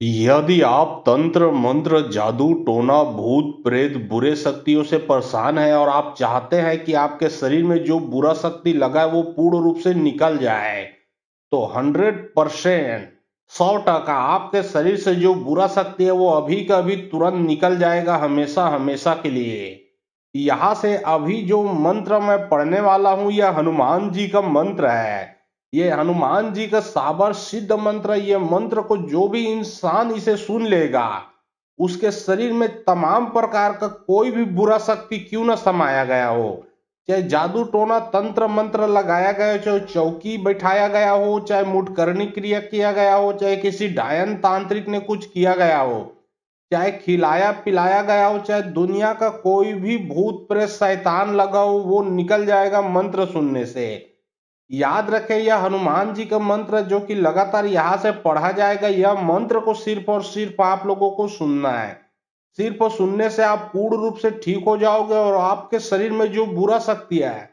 यदि आप तंत्र मंत्र जादू टोना भूत प्रेत बुरे शक्तियों से परेशान हैं और आप चाहते हैं कि आपके शरीर में जो बुरा शक्ति लगा है वो पूर्ण रूप से निकल जाए तो 100% 100% आपके शरीर से जो बुरा शक्ति है वो अभी का अभी तुरंत निकल जाएगा हमेशा हमेशा के लिए। यहाँ से अभी जो मंत्र मैं पढ़ने वाला हूँ यह हनुमान जी का मंत्र है। ये हनुमान जी का साबर सिद्ध मंत्र है। ये मंत्र को जो भी इंसान इसे सुन लेगा उसके शरीर में तमाम प्रकार का कोई भी बुरा शक्ति क्यों न समाया गया हो, चाहे जादू टोना तंत्र मंत्र लगाया गया हो, चाहे चौकी बैठाया गया हो, चाहे मुठकरणी क्रिया किया गया हो, चाहे किसी डायन तांत्रिक ने कुछ किया गया हो, चाहे खिलाया पिलाया गया हो, चाहे दुनिया का कोई भी भूत प्रेत शैतान लगा हो वो निकल जाएगा मंत्र सुनने से। याद रखें यह हनुमान जी का मंत्र जो कि लगातार यहाँ से पढ़ा जाएगा। यह मंत्र को सिर्फ और सिर्फ आप लोगों को सुनना है। सिर्फ सुनने से आप पूर्ण रूप से ठीक हो जाओगे और आपके शरीर में जो बुरा शक्ति है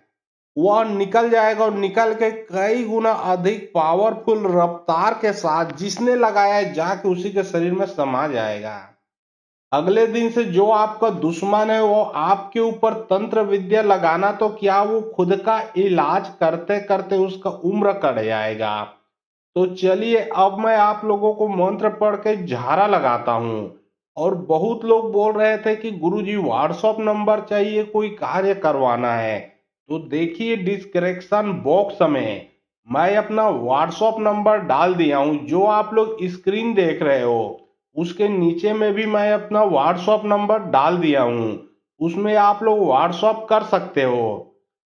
वह निकल जाएगा और निकल के कई गुना अधिक पावरफुल रफ्तार के साथ जिसने लगाया है जाके उसी के शरीर में समा जाएगा। अगले दिन से जो आपका दुश्मन है वो आपके ऊपर तंत्र विद्या लगाना तो क्या वो खुद का इलाज करते करते उसका उम्र कट जाएगा। तो चलिए अब मैं आप लोगों को मंत्र पढ़ के झाड़ा लगाता हूँ। और बहुत लोग बोल रहे थे कि गुरुजी व्हाट्सएप नंबर चाहिए कोई कार्य करवाना है, तो देखिए डिस्क्रिप्शन बॉक्स में मैं अपना व्हाट्सएप नंबर डाल दिया हूँ। जो आप लोग स्क्रीन देख रहे हो उसके नीचे में भी मैं अपना व्हाट्सएप नंबर डाल दिया हूँ। उसमें आप लोग व्हाट्सएप कर सकते हो।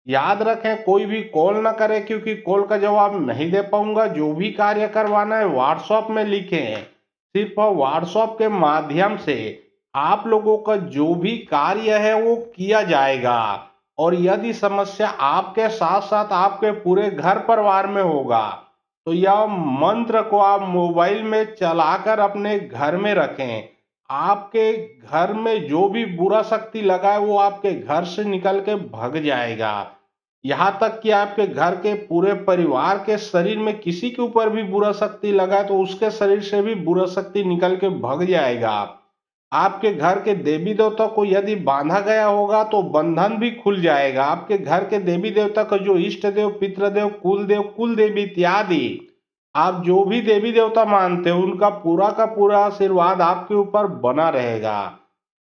याद रखें कोई भी कॉल ना करे क्योंकि कॉल का जवाब नहीं दे पाऊंगा। जो भी कार्य करवाना है व्हाट्सएप में लिखें। सिर्फ व्हाट्सएप के माध्यम से आप लोगों का जो भी कार्य है वो किया जाएगा। और यदि समस्या आपके साथ साथ आपके पूरे घर परिवार में होगा तो यह मंत्र को आप मोबाइल में चलाकर अपने घर में रखें। आपके घर में जो भी बुरा शक्ति लगा है वो आपके घर से निकल के भग जाएगा। यहाँ तक कि आपके घर के पूरे परिवार के शरीर में किसी के ऊपर भी बुरा शक्ति लगा है तो उसके शरीर से भी बुरा शक्ति निकल के भग जाएगा। आपके घर के देवी देवता को यदि बांधा गया होगा तो बंधन भी खुल जाएगा। आपके घर के देवी देवता का जो इष्ट देव पितृदेव कुल देवी इत्यादि आप जो भी देवी देवता मानते हो उनका पूरा का पूरा आशीर्वाद आपके ऊपर बना रहेगा।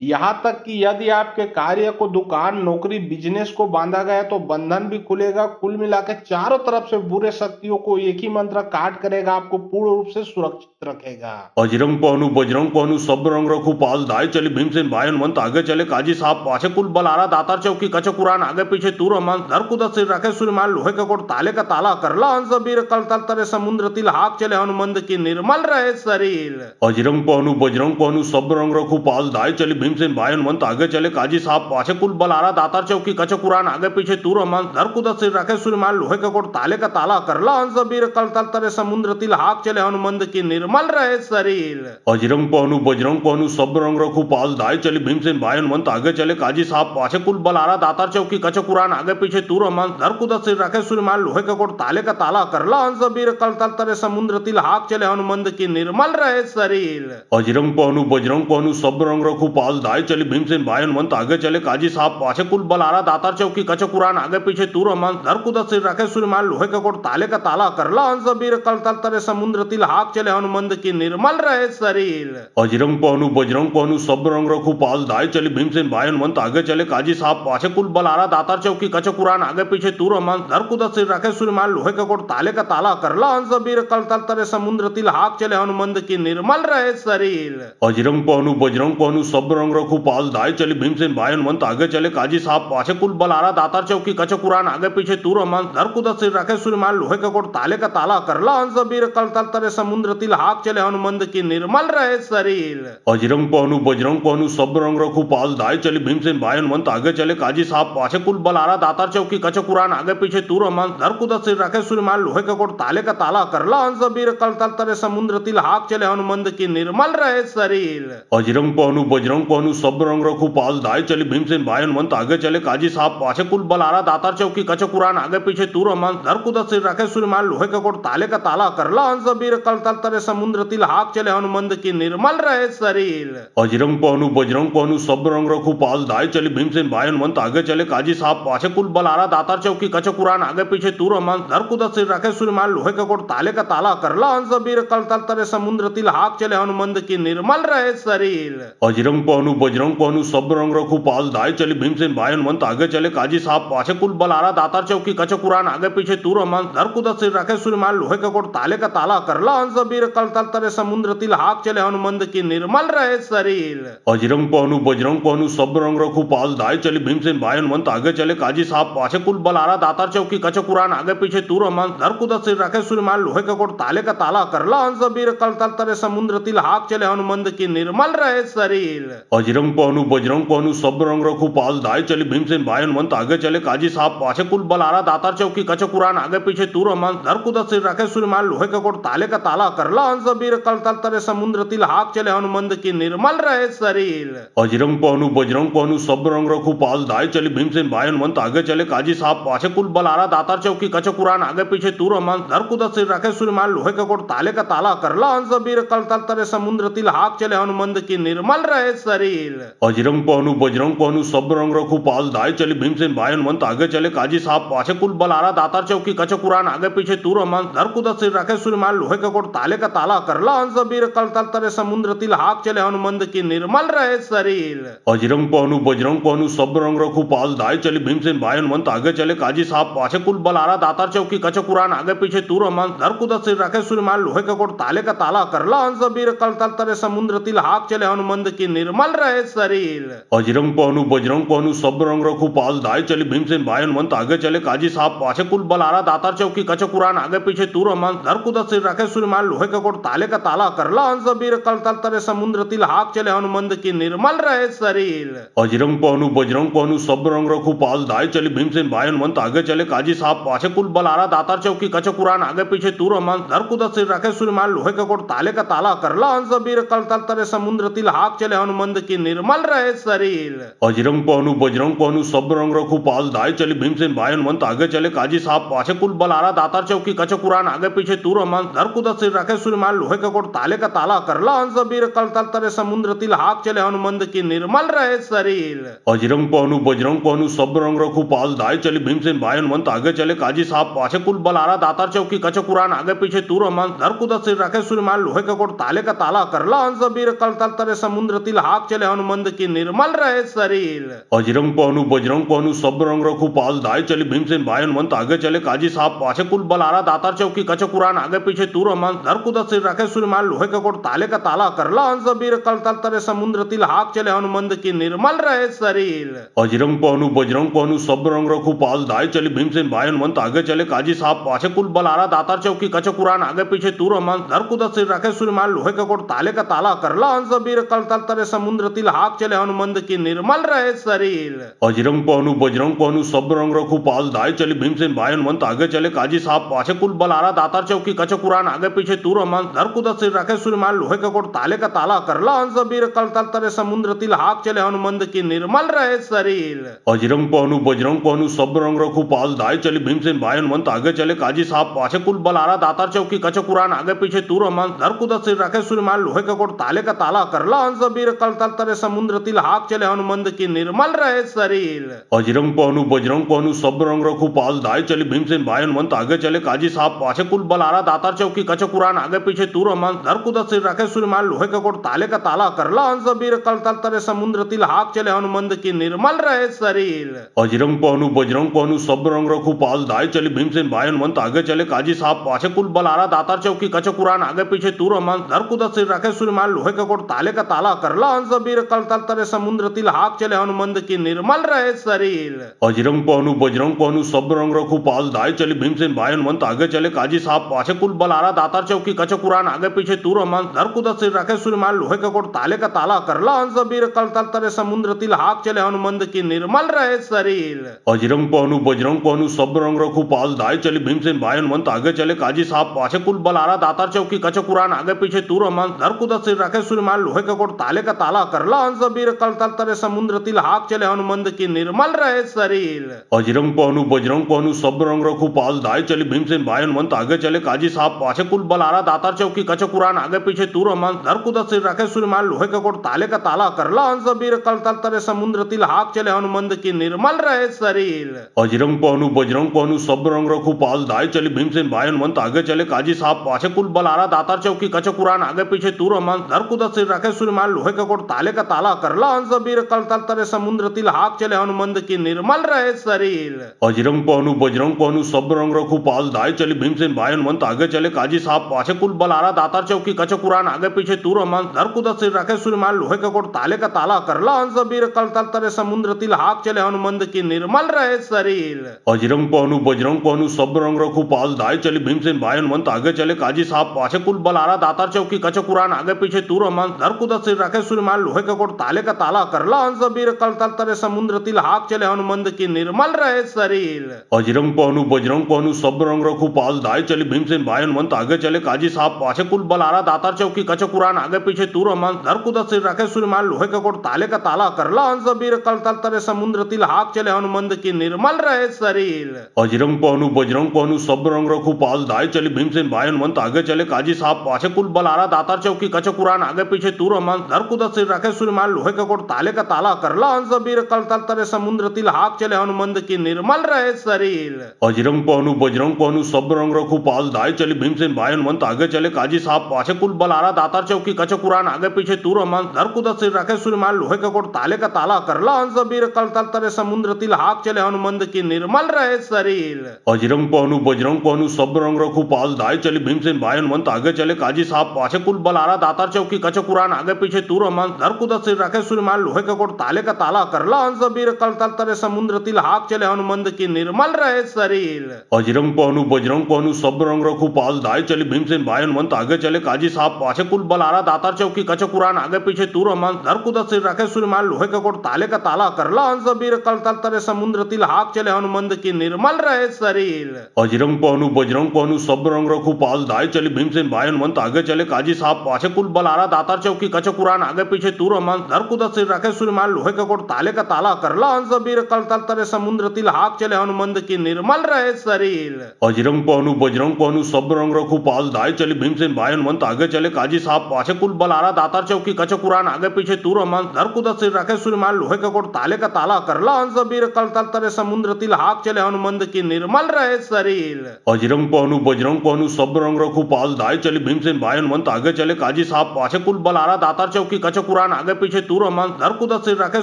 यहाँ तक कि यदि आपके कार्य को दुकान नौकरी बिजनेस को बांधा गया तो बंधन भी खुलेगा। कुल मिलाकर चारों तरफ से बुरे शक्तियों को एक ही मंत्र काट करेगा, आपको पूर्ण रूप से सुरक्षित रखेगा। अजरंग पहनु बजरंग पहनु सब रंग रखू पास दाई चली भीमसेन भाई हनुमंत आगे चले काजी साहब पाछे कुल बलारा दातार चौकी कच कुरान आगे पीछे तूर हमान धर कुदत सिर रखे सूर्यमान लोहे का कोट ताले का ताला करला हंस बीर कल तल तरे समुद्र तिल हाक चले हनुमंत की निर्मल रहे शरीर। अजरंग पहनु बजरंग पहनु सब रंग रखू पास दाई चली भीमसेन भाई हनुमंत आगे चले काजी साहब पाछे कुल बलारा दातार चौकी कच कुरान आगे पीछे तूर हमान धर कुदत सिर रखे सूर्यमान लोहे का कोट ताले का ताला करला हंस बीर कल तल तरे समुद्र तिल हाक चले हनुमंत की निर्मल रहे शरीर। अजरंग पहनु बजरंग पहनु सब रंग रखू पास दाई चली भीमसेन भाई हनुमंत आगे चले काजी साहब पाछे कुल बलारा दातार चौकी कच कुरान आगे पीछे तूर हमान धर कुदत सिर रखे सूर्यमान लोहे का कोट ताले का ताला करला हंस बीर कल तल तरे समुद्र तिल हाक चले हनुमंत की निर्मल रहे शरीर। अजरंग पहनु बजरंग पहनु सब रंग रखू पास दाई चली भीमसेन भाई हनुमंत आगे चले काजी साहब पाछे कुल बलारा दातार चौकी कच कुरान आगे पीछे तूर हमान धर कुदत सिर रखे सूर्यमान लोहे का कोट ताले का ताला करला हंस बीर कल तल तरे समुद्र तिल हाक चले हनुमंत की निर्मल रहे शरीर। अजरंग पहनु बजरंग पहनु सब रंग रखू पास दाई चली भीमसेन भाई हनुमंत आगे चले काजी साहब पाछे कुल बलारा दातार चौकी कच कुरान आगे पीछे तूर हमान धर कुदत सिर रखे सूर्यमान लोहे का कोट ताले का ताला करला हंस बीर कल तल तरे समुद्र तिल हाक चले हनुमंत की निर्मल रहे शरीर। अजरंग पहनु बजरंग पहनु सब रंग रखू पास दाई चली भीमसेन भाई हनुमंत आगे चले काजी साहब पाछे कुल बलारा दातार चौकी कच कुरान आगे पीछे तूर हमान धर कुदत सिर रखे सूर्यमान लोहे का कोट ताले का ताला करला हंस बीर कल तल तरे समुद्र तिल हाक चले हनुमंत की निर्मल रहे शरीर। अजरंग पहनु बजरंग पहनु सब रंग रखू पास दाई चली भीमसेन भाई हनुमंत आगे चले काजी साहब पाछे कुल बलारा दातार चौकी कच कुरान आगे पीछे तूर हमान धर कुदत सिर रखे सूर्यमान लोहे का कोट ताले का ताला करला हंस बीर कल तल तरे समुद्र तिल हाक चले हनुमंत की निर्मल रहे शरीर। अजरंग पहनु बजरंग कोहनु सब रंग रखू पास दाई चली भीमसेन भाई हनुमंत आगे चले काजी साहब पाछे कुल बलारा दातार चौकी कचक कुरान आगे पीछे तूर हमान धर कुदत सिर रखे सूर्यमान लोहे का कोट ताले का ताला करला हंस बीर कल तल तरे समुद्र तिल हाक चले हनुमंत की निर्मल रहे शरीर अजरंग पहनु बजरंग पहनु सब रंग रखू पास दाई चली भीमसेन भाई हनुमंत आगे चले काजी साहब पाछे कुल बलारा दातार चौकी कचक कुरान आगे पीछे तूर हमान धर कुदत सिर रखे सूर्यमान लोहे का कोट ताले का ताला करला हंस बीर कल तल तरे समुद्र तिल हाक चले हनुमंत की निर्मल रहे शरीर अजरंग पहनु बजरंग पहनु सब रंग रखू पास दाई चली भीमसेन भाई हनुमंत आगे चले काजी साहब पाछे कुल बलारा दातार चौकी कचक कुरान आगे पीछे तूर हमान धर कुदत सिर रखे सूर्यमान लोहे का कोट ताले का ताला करला हंस बीर कल तल तरे समुद्र तिल हाक चले हनुमंत की निर्मल रहे शरीर अजरंग पहनु बजरंग पहनु सब रंग रखू पास दाई चली भीमसेन भाई हनुमंत आगे चले काजी साहब पाछे कुल बलारा दातार चौकी कचक कुरान आगे पीछे तूर हमान धर कुदत सिर रखे सूर्यमान लोहे का कोट ताले का ताला करला हंस बीर कल तल तरे समुद्र तिल हाक चले हनुमंत की निर्मल रहे शरीर अजरंग पहनु बजरंग पहनु सब रंग रखू पास दाई चली भीमसेन भाई हनुमंत आगे चले काजी साहब पाछे कुल बलारा दातार चौकी कचक कुरान आगे पीछे तूर हमान धर कुदत सिर रखे सूर्यमान लोहे का कोट ताले का ताला करला हंस बीर कल तल तरे समुद्र तिल हाक चले हनुमंत की निर्मल रहे शरीर अजरंग पहनु बजरंग पहनु सब रंग रखू पास दाई चली भीमसेन भाई हनुमंत आगे चले काजी साहब पाछे कुल बलारा दातार चौकी कचक कुरान आगे पीछे तूर हमान धर कुदत सिर रखे सूर्यमान लोहे का कोट ताले का ताला करला हंस बीर कल तल तरे समुद्र तिल हाक चले हनुमंत की निर्मल रहे शरीर अजरंग पहनु बजरंग पहनु सब रंग रखू पास दाई चली भीमसेन भाई हनुमंत आगे चले काजी साहब पाछे कुल बलारा दातार चौकी कचक कुरान आगे पीछे तूर हमान धर कुदत सिर रखे सूर्यमान लोहे का कोट ताले का ताला करला हंस बीर कल तल तरे समुद्र तिल हाक चले हनुमंत की निर्मल रहे शरीर अजरंग पहनु बजरंग पहनु सब रंग रखू पास दाई चली भीमसेन भाई हनुमंत आगे चले काजी साहब पाछे कुल बलारा दातार चौकी कचक कुरान आगे पीछे तूर हमान धर कुदत सिर रखे सूर्यमान लोहे का कोट ताले का ताला करला हंस बीर कल तल तरे समुद्र तिल हाक चले हनुमंत की निर्मल रहे शरीर अजरंग पहनु बजरंग पहनु सब रंग रखू पास दाई चली भीमसेन भाई हनुमंत आगे चले काजी साहब पाछे कुल बलारा दातार चौकी कचक कुरान आगे पीछे तूर हमान धर कुदत सिर रखे सूर्यमान लोहे का कोट ताले का ताला करला हंस बीर कल तल तरे समुद्र तिल हाक चले हनुमंत की निर्मल रहे शरीर अजरंग पहनु बजरंग पहनु सब रंग रखू पास दाई चली भीमसेन भाई हनुमंत आगे चले काजी साहब पाछे कुल बलारा दातार चौकी कचक कुरान आगे पीछे तूर हमान धर कुदत सिर रखे सूर्यमान लोहे का कोट ताले का ताला करला हंस बीर कल तल तरे समुद्र तिल हाक चले हनुमंत की निर्मल रहे शरीर अजरंग पहनु बजरंग पहनु सब रंग रखू पास दाई चली भीमसेन भाई हनुमंत आगे चले काजी साहब पाछे कुल बलारा दातार चौकी कचक कुरान आगे पीछे तूर हमान धर कुदत सिर रखे सूर्यमान लोहे का कोट ताले का ताला करला हंस बीर कल तल तरे समुद्र तिल हाक चले हनुमंत की निर्मल रहे शरीर अजरंग पहनु बजरंग पहनु सब रंग रखू पास दाई चली भीमसेन भाई हनुमंत आगे चले काजी साहब पाछे कुल बलारा दातार चौकी कचक कुरान आगे पीछे तूर हमान धर कुदत सिर रखे सूर्यमान लोहे का कोट ताले का ताला करला हंस बीर कल तल तरे समुद्र तिल हाक चले हनुमंत की निर्मल रहे शरीर अजरंग पहनु बजरंग पहनु सब रंग रखू पास दाई चली भीमसेन भाई हनुमंत आगे चले काजी साहब पाछे कुल बलारा दातार चौकी कचक कुरान आगे पीछे तूर हमान धर कुदत सिर रखे सूर्यमान लोहे का कोट ताले का ताला करला हंस बीर कल तल तरे समुद्र तिल हाक चले हनुमंत की निर्मल रहे शरीर अजरंग पहनु बजरंग पहनु सब रंग रखू पास दाई चली भीमसेन भाई हनुमंत आगे चले काजी साहब पाछे कुल बलारा दातार चौकी कचक कुरान आगे पीछे तूर हमान धर कुदत सिर रखे सूर्यमान लोहे का कोट ताले का ताला करला हंस बीर कल तल तरे समुद्र तिल हाक चले हनुमंत की निर्मल रहे शरीर अजरंग पहनु बजरंग पहनु सब रंग रखू पास दाई चली भीमसेन भाई हनुमंत आगे चले काजी साहब पाछे कुल बलारा दातार चौकी कचक कुरान आगे पीछे तूर हमान धर कुदत सिर रखे सूर्यमान लोहे का कोट ताले का ताला करला हंस बीर कल तल तरे समुद्र तिल हाक चले हनुमंत की निर्मल रहे शरीर अजरंग पहनु बजरंग पहनु सब रंग रखू पास दाई चली भीमसेन भाई हनुमंत आगे चले काजी साहब पाछे कुल बलारा दातार चौकी कचक कुरान आगे पीछे तूर हमान धर कुदत सिर रखे सूर्यमान लोहे का कोट ताले का ताला करला हंस बीर कल तल तरे समुद्र तिल हाक चले हनुमंत की निर्मल रहे शरीर अजरंग पहनु बजरंग पहनु सब रंग रखू पास दाई चली भीमसेन भाई हनुमंत आगे चले काजी साहब पाछे कुल बलारा दातार चौकी कचक कुरान आगे पीछे तूर हमान धर कुदत सिर रखे सूर्यमान लोहे का कोट ताले का ताला करला हंस बीर कल तल तरे समुद्र तिल हाक चले हनुमंत की निर्मल रहे शरीर अजरंग पहनु बजरंग पहनु सब रंग रखू पास दाई चली भीमसेन भाई हनुमंत आगे चले काजी साहब पाछे कुल बलारा दातार चौकी कचक कुरान आगे पीछे तूर हमान धर कुदत सिर रखे सूर्यमान लोहे का कोट ताले का ताला करला हंस बीर कल तल तरे समुद्र तिल हाक चले हनुमंत की निर्मल रहे शरीर अजरंग पहनु बजरंग पहनु सब रंग रखू पास दाई चली भीमसेन भाई हनुमंत आगे चले काजी साहब पाछे कुल बलारा दातार चौकी कचक कुरान आगे पीछे तूर हमान धर कुदत सिर रखे सूर्यमान लोहे का कोट ताले का ताला करला हंस बीर कल तल तरे समुद्र तिल हाक चले हनुमंत की निर्मल रहे शरीर अजरंग पहनु बजरंग पहनु सब रंग रखू पास दाई चली भीमसेन भाई हनुमंत आगे चले काजी साहब पाछे कुल बलारा दातार चौकी कचक कुरान आगे पीछे तूर हमान धर कुदत सिर रखे सूर्यमान लोहे का कोट ताले का ताला ताला करला सबीर कल तल तरे समुद्र तिल हाक चले हनुमंत की निर्मल रहे शरीर। अजरंग पहनु बजरंग पहनु सब रंग रखू पास दाए चली भीमसेन भाई हनुमंत आगे चले काजी साहब पाछे कुल बलारा दातार चौकी कच कुरान आगे पीछे तूर हनुमान धर कुदत सिर रखे सूर्यमान लोहे का कोट ताले का ताला करला सबीर कल तल तरे समुद्र तिल हाक चले हनुमंत की निर्मल रहे शरीर। अजरंग पहनु बजरंग पहनु सब रंग रखू पास दाए चली भीमसेन भाई हनुमंत आगे चले काजी साहब पाछे कुल बलारा दातार चौकी कच कुरान आगे पीछे तूर हनुमान धर कुदत सिर रखे सूर्यमान लोहे का कोट ताले का ताला करला सबीर कल तल तरे समुद्र तिल हाक चले हनुमंत की निर्मल रहे शरीर। अजरंग पहनु बजरंग पहनु सब रंग रखू पास दाए चली भीमसेन भाई हनुमंत आगे चले काजी साहब पाछे कुल बलारा दातार चौकी कच कुरान आगे पीछे तूर हनुमान धर कुदत सिर रखे सूर्यमान लोहे का कोट ताले का ताला करला सबीर कल तल तरे समुद्र तिल हाक चले हनुमंत की निर्मल रहे शरीर। अजरंग पहनु बजरंग पहनु सब रंग रखू पास दाए चली भीमसेन भाई हनुमंत आगे चले काजी साहब पाछे कुल बलारा दातार चौकी कच कुरान आगे पीछे तूर हनुमान धर कुदत सिर रखे सूर्यमान लोहे का कोट ताले का ताला करला सबीर कल तल तरे समुद्र तिल हाक चले हनुमंत की निर्मल रहे शरीर। अजरंग पहनु बजरंग पहनु सब रंग रखू पास दाए चली भीमसेन भाई हनुमंत आगे चले काजी साहब पाछे कुल बलारा दातार चौकी कच कुरान आगे पीछे तूर हनुमान धर कुदत सिर रखे सूर्यमान लोहे का कोट ताले का ताला करला सबीर कल तल तरे समुद्र तिल हाक चले हनुमंत की निर्मल रहे शरीर। अजरंग पहनु बजरंग पहनु सब रंग रखू पास दाए चली भीमसेन भाई हनुमंत आगे चले काजी साहब पाछे कुल बलारा दातार चौकी कच कुरान आगे पीछे तूर हनुमान धर कुदत सिर रखे सूर्यमान लोहे का कोट ताले का ताला करला सबीर कल तल तरे समुद्र तिल हाक चले हनुमंत की निर्मल रहे शरीर। अजरंग पहनु बजरंग पहनु सब रंग रखू पास दाए चली भीमसेन भाई हनुमंत आगे चले काजी साहब पाछे कुल बलारा दातार चौकी कच कुरान आगे पीछे तूर हनुमान धर कुदत सिर रखे सूर्यमान लोहे का कोट ताले का ताला करला सबीर कल तल तरे समुद्र तिल हाक चले हनुमंत की निर्मल रहे शरीर। अजरंग पहनु बजरंग पहनु सब रंग रखू पास दाए चली भीमसेन भाई हनुमंत आगे चले काजी साहब पाछे कुल बलारा दातार चौकी कच कुरान आगे पीछे तूर हनुमान धर कुदत सिर रखे सूर्यमान लोहे का कोट ताले का ताला करला सबीर कल तल तरे समुद्र तिल हाक चले हनुमंत की निर्मल रहे शरीर। अजरंग पहनु बजरंग पहनु सब रंग रखू पास दाए चली भीमसेन भाई हनुमंत आगे चले काजी साहब पाछे कुल बलारा दातार चौकी कच कुरान आगे पीछे तूर हनुमान धर कुदत सिर रखे सूर्यमान लोहे का कोट ताले का ताला करला सबीर कल तल तरे समुद्र तिल हाक चले हनुमंत की निर्मल रहे शरीर। अजरंग पहनु बजरंग पहनु सब रंग रखू पास दाए चली भीमसेन भाई हनुमंत आगे चले काजी साहब पाछे कुल बलारा दातार चौकी कच कुरान आगे पीछे तूर हनुमान धर कुदत सिर रखे सूर्यमान लोहे का कोट ताले का ताला करला सबीर कल तल तरे समुद्र तिल हाक चले हनुमंत की निर्मल रहे शरीर। अजरंग पहनु बजरंग पहनु सब रंग रखू पास दाए चली भीमसेन भाई हनुमंत आगे चले काजी साहब पाछे कुल बलारा दातार चौकी कच कुरान आगे पीछे तूर हनुमान धर कुदत सिर रखे सूर्यमान लोहे का कोट ताले का ताला करला सबीर कल तल तरे समुद्र तिल हाक चले हनुमंत की निर्मल रहे शरीर। अजरंग पहनु बजरंग पहनु सब रंग रखू पास दाए चली भीमसेन भाई हनुमंत आगे चले काजी साहब पाछे कुल बलारा दातार चौकी कच कुरान आगे पीछे तूर हनुमान धर कुदत सिर रखे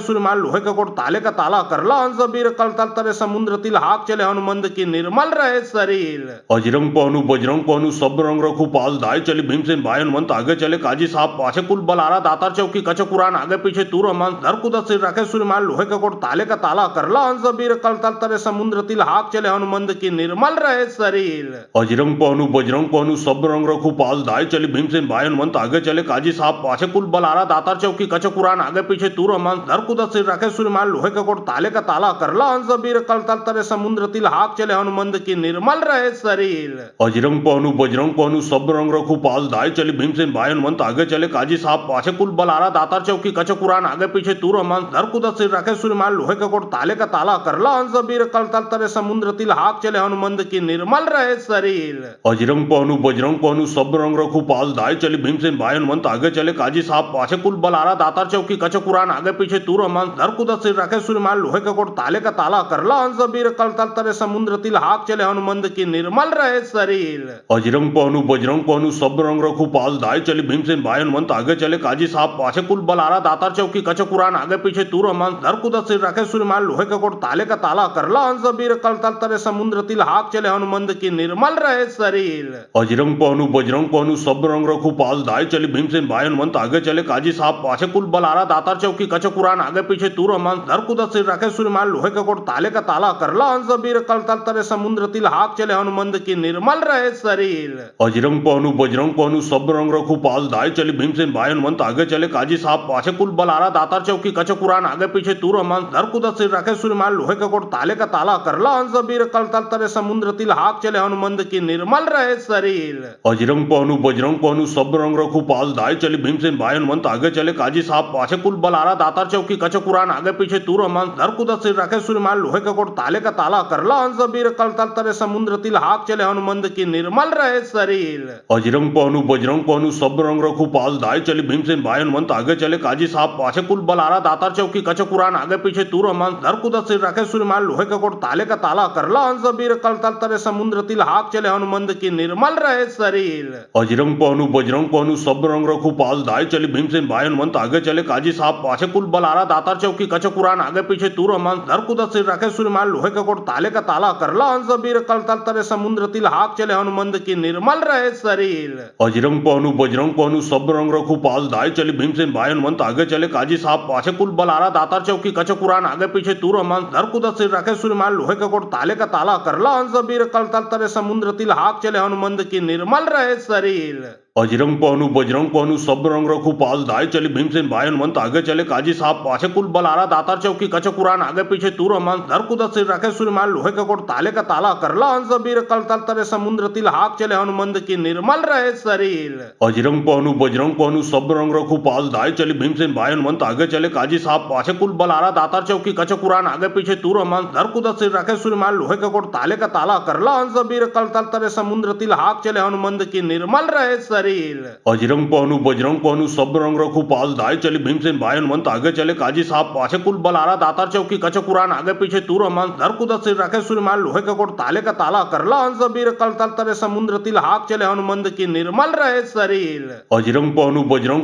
सूर्यमान लोहे का कोट ताले का ताला करला सबीर कल तल तरे समुद्र तिल हाक चले हनुमंत की निर्मल रहे शरीर। अजरंग पहनु बजरंग पहनु सब रंग रखू पास दाए चली भीमसेन भाई हनुमंत आगे चले काजी साहब पाछे कुल बलारा दातार चौकी कच कुरान आगे पीछे तूर हनुमान धर कुदत सिर रखे सूर्यमान लोहे का कोट ताले का ताला करला सबीर कल तल तरे समुद्र तिल हाक चले हनुमंत की निर्मल रहे शरीर। अजरंग पहनु बजरंग पहनु सब रंग रखू पास दाए चली भीमसेन भाई हनुमंत आगे चले काजी साहब पाछे कुल बलारा दातार चौकी कच कुरान आगे पीछे तूर हनुमान धर कुदत सिर रखे सूर्यमान लोहे का कोट ताले का ताला करला सबीर कल तल तरे समुद्र तिल हाक चले हनुमंत की निर्मल रहे शरीर। अजरंग पहनु बजरंग पहनु सब रंग रखू पास दाए चली भीमसेन भाई हनुमंत आगे चले काजी साहब पाछे कुल बलारा दातार चौकी कच कुरान आगे पीछे तूर हनुमान धर कुदत सिर रखे सूर्यमान लोहे का कोट ताले का ताला करला सबीर कल तल तरे समुद्र तिल हाक चले हनुमंत की निर्मल रहे शरीर। अजरंग पहनु बजरंग पहनु सब रंग रखू पास दाए चली भीमसेन भाई हनुमंत आगे चले काजी साहब पाछे कुल बलारा दातार चौकी कच कुरान आगे पीछे तूर हनुमान धर कुदत सिर रखे सूर्यमान लोहे का कोट ताले का ताला करला सबीर कल तल तरे समुद्र तिल हाक चले हनुमंत की निर्मल रहे शरीर। अजरंग पहनु बजरंग पहनु सब रंग रखू पास दाए चली भीमसेन भाई हनुमंत आगे चले काजी साहब पाछे कुल बलारा दातार चौकी कच कुरान आगे पीछे तूर हनुमान धर कुदत सिर रखे सूर्यमान लोहे का कोट ताले का ताला करला सबीर कल तल तरे समुद्र तिल हाक चले हनुमंत की निर्मल रहे शरीर। अजरंग पहनु बजरंग पहनु सब रंग रखू पास दाए चली भीमसेन भाई हनुमंत आगे चले काजी साहब पाछे कुल बलारा दातार चौकी कच कुरान आगे पीछे तूर हनुमान धर कुदत सिर रखे सूर्यमान लोहे का कोट ताले का ताला करला सबीर कल तल तरे समुद्र तिल हाक चले हनुमंत की निर्मल रहे शरीर। अजरंग पहनु बजरंग पहनु सब रंग रखू पास दाए चली भीमसेन भाई हनुमंत आगे चले काजी साहब पाछे कुल बलारा दातार चौकी कच कुरान आगे पीछे तूर हनुमान धर कुदत सिर रखे सूर्यमान लोहे का कोट ताले का ताला करला सबीर कल तल तरे समुद्र तिल हाक चले हनुमंत की निर्मल रहे शरीर। अजरंग पहनु बजरंग पहनु सब रंग रखू पास दाए चली भीमसेन भाई हनुमंत आगे चले चले काजी साहब पाछे कुल बल आ रहा दातार चौकी कच कुरान आगे पीछे तूर हमान धर कुदा सिर रखे सूर्यमान लोहे का कोट ताले का ताला करला हंस बीर कल तल तरे समुद्र तिल हाक चले हनुमंद की निर्मल रहे शरीर। बजरंग पहनु सब रंग रखू पास दाए चली भीमसेन भाई हनुमंत आगे चले काजी साहब पाछे कुल बल आ रहा दातार चौकी कच कुरान आगे पीछे तूर हमान धर कुदा सिर रखे सूर्यमान लोहे का कोट ताले का ताला करला हंस बीर कल तल तरे समुद्र तिल हाक चले हनुमंद की निर्मल रहे शरीर। बजरंग पहनु सब रंग रखू पास दाए चली भीमसेन भाई हनुमंत आगे चले काजी साहब पाछे कुल बल आ रहा दातार चौकी कच कुरान आगे पीछे तूर हमान धर कुदा सिर रखे सूर्यमान लोहे का कोट ताले का ताला करला हंस बीर कल तल तरे समुद्र तिल हाक चले हनुमंद की निर्मल रहे शरीर। बजरंग पहनु सब रंग रखू पास दाए चली भीमसेन भाई हनुमंत आगे चले काजी साहब पाछे कुल बल आ रहा दातार चौकी कच कुरान आगे पीछे तूर हमान धर कुदा सिर रखे सूर्यमान लोहे का कोट ताले का ताला करला हंस बीर कल तल तरे समुद्र तिल हाक चले हनुमंद की निर्मल रहे शरीर। बजरंग पहनु सब रंग रखू पास दाए चली भीमसेन भाई हनुमंत आगे चले काजी साहब पाछे कुल बल आ रहा दातार चौकी कच कुरान आगे पीछे तूर हमान धर कुदा सिर रखे सूर्यमान लोहे का कोट ताले का ताला करला हंस बीर कल तल तरे समुद्र तिल हाक चले हनुमंद की निर्मल रहे शरीर। बजरंग पहनु सब रंग रखू पास दाए चली भीमसेन भाई हनुमंत आगे चले काजी साहब पाछे कुल बल आ रहा दातार चौकी कच कुरान आगे पीछे तूर हमान धर कुदा सिर रखे सूर्यमान लोहे का कोट ताले का ताला करला हंस बीर कल तल तरे समुद्र तिल हाक चले हनुमंद की निर्मल रहे शरीर। बजरंग पहनु सब रंग रखू पास दाए चली भीमसेन भाई हनुमंत आगे चले काजी साहब पाछे कुल बल आ रहा दातार चौकी कच कुरान आगे पीछे तूर हमान धर कुदा सिर रखे सूर्यमान लोहे का कोट ताले का ताला करला हंस बीर कल तल तरे समुद्र तिल हाक चले हनुमंद की निर्मल रहे शरीर। बजरंग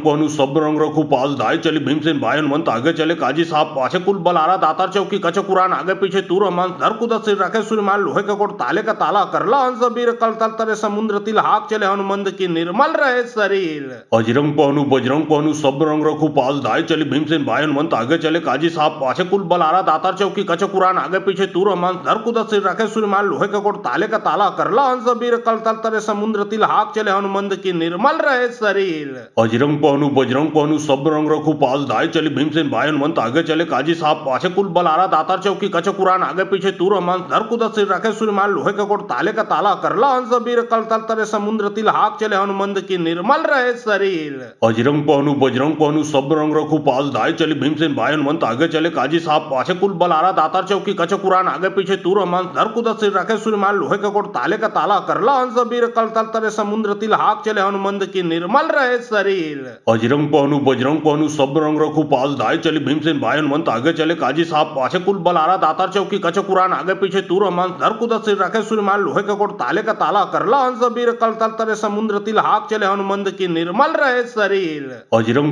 पहनु सब रंग रखू पास दाए चली भीमसेन भाई हनुमंत आगे चले काजी साहब पाछे कुल बल आ रहा दातार चौकी कच कुरान आगे पीछे तूर हमान धर कुदा सिर रखे सूर्यमान लोहे का कोट ताले का ताला करला हंस बीर कल तल तरे समुद्र तिल हाक चले हनुमंद की निर्मल रहे शरीर। बजरंग पहनु सब रंग रखू पास दाए चली भीमसेन भाई हनुमंत आगे चले काजी साहब पाछे कुल बल आ रहा दातार चौकी कच कुरान आगे पीछे तूर हमान धर कुदा सिर रखे सूर्यमान लोहे का कोट ताले का ताला करला हंस बीर कल तल तरे समुद्र तिल हाक चले हनुमंद की निर्मल रहे शरीर। बजरंग पहनु सब रंग रखू पास दाए चली भीमसेन भाई हनुमंत आगे चले काजी साहब पाछे कुल बल आ रहा दातार चौकी कच कुरान आगे पीछे तूर हमान धर कुदा सिर रखे सूर्यमान लोहे का कोट ताले का ताला करला हंस बीर कल तल तरे समुद्र तिल हाक चले हनुमंद की निर्मल रहे शरीर। बजरंग पहनु सब रंग रखू पास दाए चली भीमसेन भाई हनुमंत आगे चले काजी साहब पाछे कुल बल आ रहा दातार चौकी कच कुरान आगे पीछे तूर हमान धर कुदा सिर रखे सूर्यमान लोहे का कोट ताले का ताला करला हंस बीर कल तल तरे समुद्र तिल हाक चले हनुमंद की निर्मल रहे शरीर। बजरंग पहनु सब रंग रखू पास दाए चली भीमसेन भाई हनुमंत आगे चले काजी साहब पाछे कुल बल आ रहा दातार चौकी कच कुरान आगे पीछे तूर हमान धर कुदा सिर रखे सूर्यमान लोहे का कोट ताले का ताला करला हंस बीर कल तल तरे समुद्र तिल हाक चले हनुमंद की निर्मल रहे शरीर। बजरंग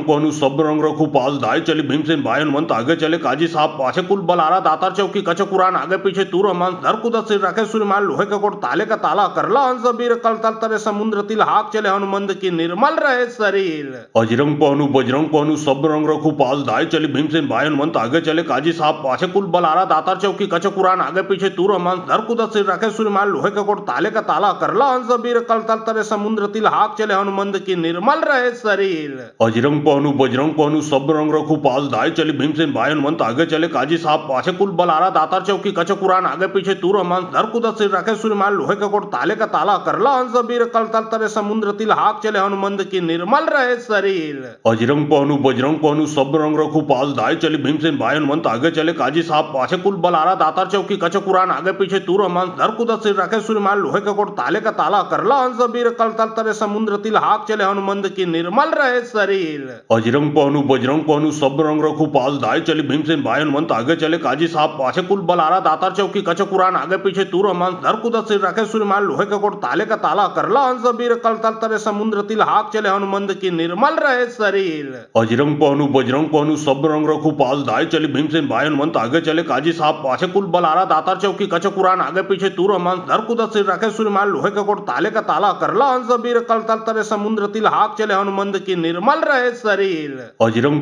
पहनु सब रंग रखू पास दाए चली भीमसेन भाई हनुमंत आगे चले काजी साहब पाछे कुल बल आ रहा दातार चौकी कच कुरान आगे पीछे तूर हमान धर कुदा सिर रखे सूर्यमान लोहे का कोट ताले का ताला करला हंस बीर कल तल तरे समुद्र तिल हाक चले हनुमंद की निर्मल रहे शरीर। बजरंग पहनु सब रंग रखू पास दाए चली भीमसेन भाई हनुमंत आगे चले काजी साहब पाछे कुल बल आ रहा दातार चौकी कच कुरान आगे पीछे तूर हमान धर कुदा सिर रखे सूर्यमान लोहे का कोट ताले का ताला करला हंस बीर कल तल तरे समुद्र तिल हाक चले हनुमंद की निर्मल रहे शरीर। बजरंग पहनु सब रंग रखू पास दाए चली भीमसेन भाई हनुमंत आगे चले काजी साहब पाछे कुल बल आ रहा दातार चौकी कच कुरान आगे पीछे तूर हमान धर कुदा सिर रखे सूर्यमान लोहे का कोट ताले का ताला करला हंस बीर कल तल तरे समुद्र तिल हाक चले हनुमंद की निर्मल रहे शरीर। बजरंग पहनु सब रंग रखू पास दाए चली भीमसेन भाई हनुमंत आगे चले काजी साहब पाछे कुल बल आ रहा दातार चौकी कच कुरान आगे पीछे तूर हमान धर कुदा सिर रखे सूर्यमान लोहे का कोट ताले का ताला करला हंस बीर कल तल तरे समुद्र तिल हाक चले हनुमंद की निर्मल रहे शरीर। बजरंग पहनु सब रंग रखू पास दाए चली भीमसेन भाई हनुमंत आगे चले काजी साहब पाछे कुल बल आ रहा दातार चौकी कच कुरान आगे पीछे तूर हमान धर कुदा सिर रखे सूर्यमान लोहे का कोट ताले का ताला करला हंस बीर कल तल तरे समुद्र तिल हाक चले हनुमंद की निर्मल रहे शरीर। बजरंग पहनु सब रंग रखू पास दाए चली भीमसेन भाई हनुमंत आगे चले काजी साहब पाछे कुल बल आ रहा दातार चौकी कच कुरान आगे पीछे तूर हमान धर कुदा सिर रखे सूर्यमान लोहे का कोट ताले का ताला करला हंस बीर कल तल तरे समुद्र तिल हाक चले हनुमंद की निर्मल रहे शरीर। बजरंग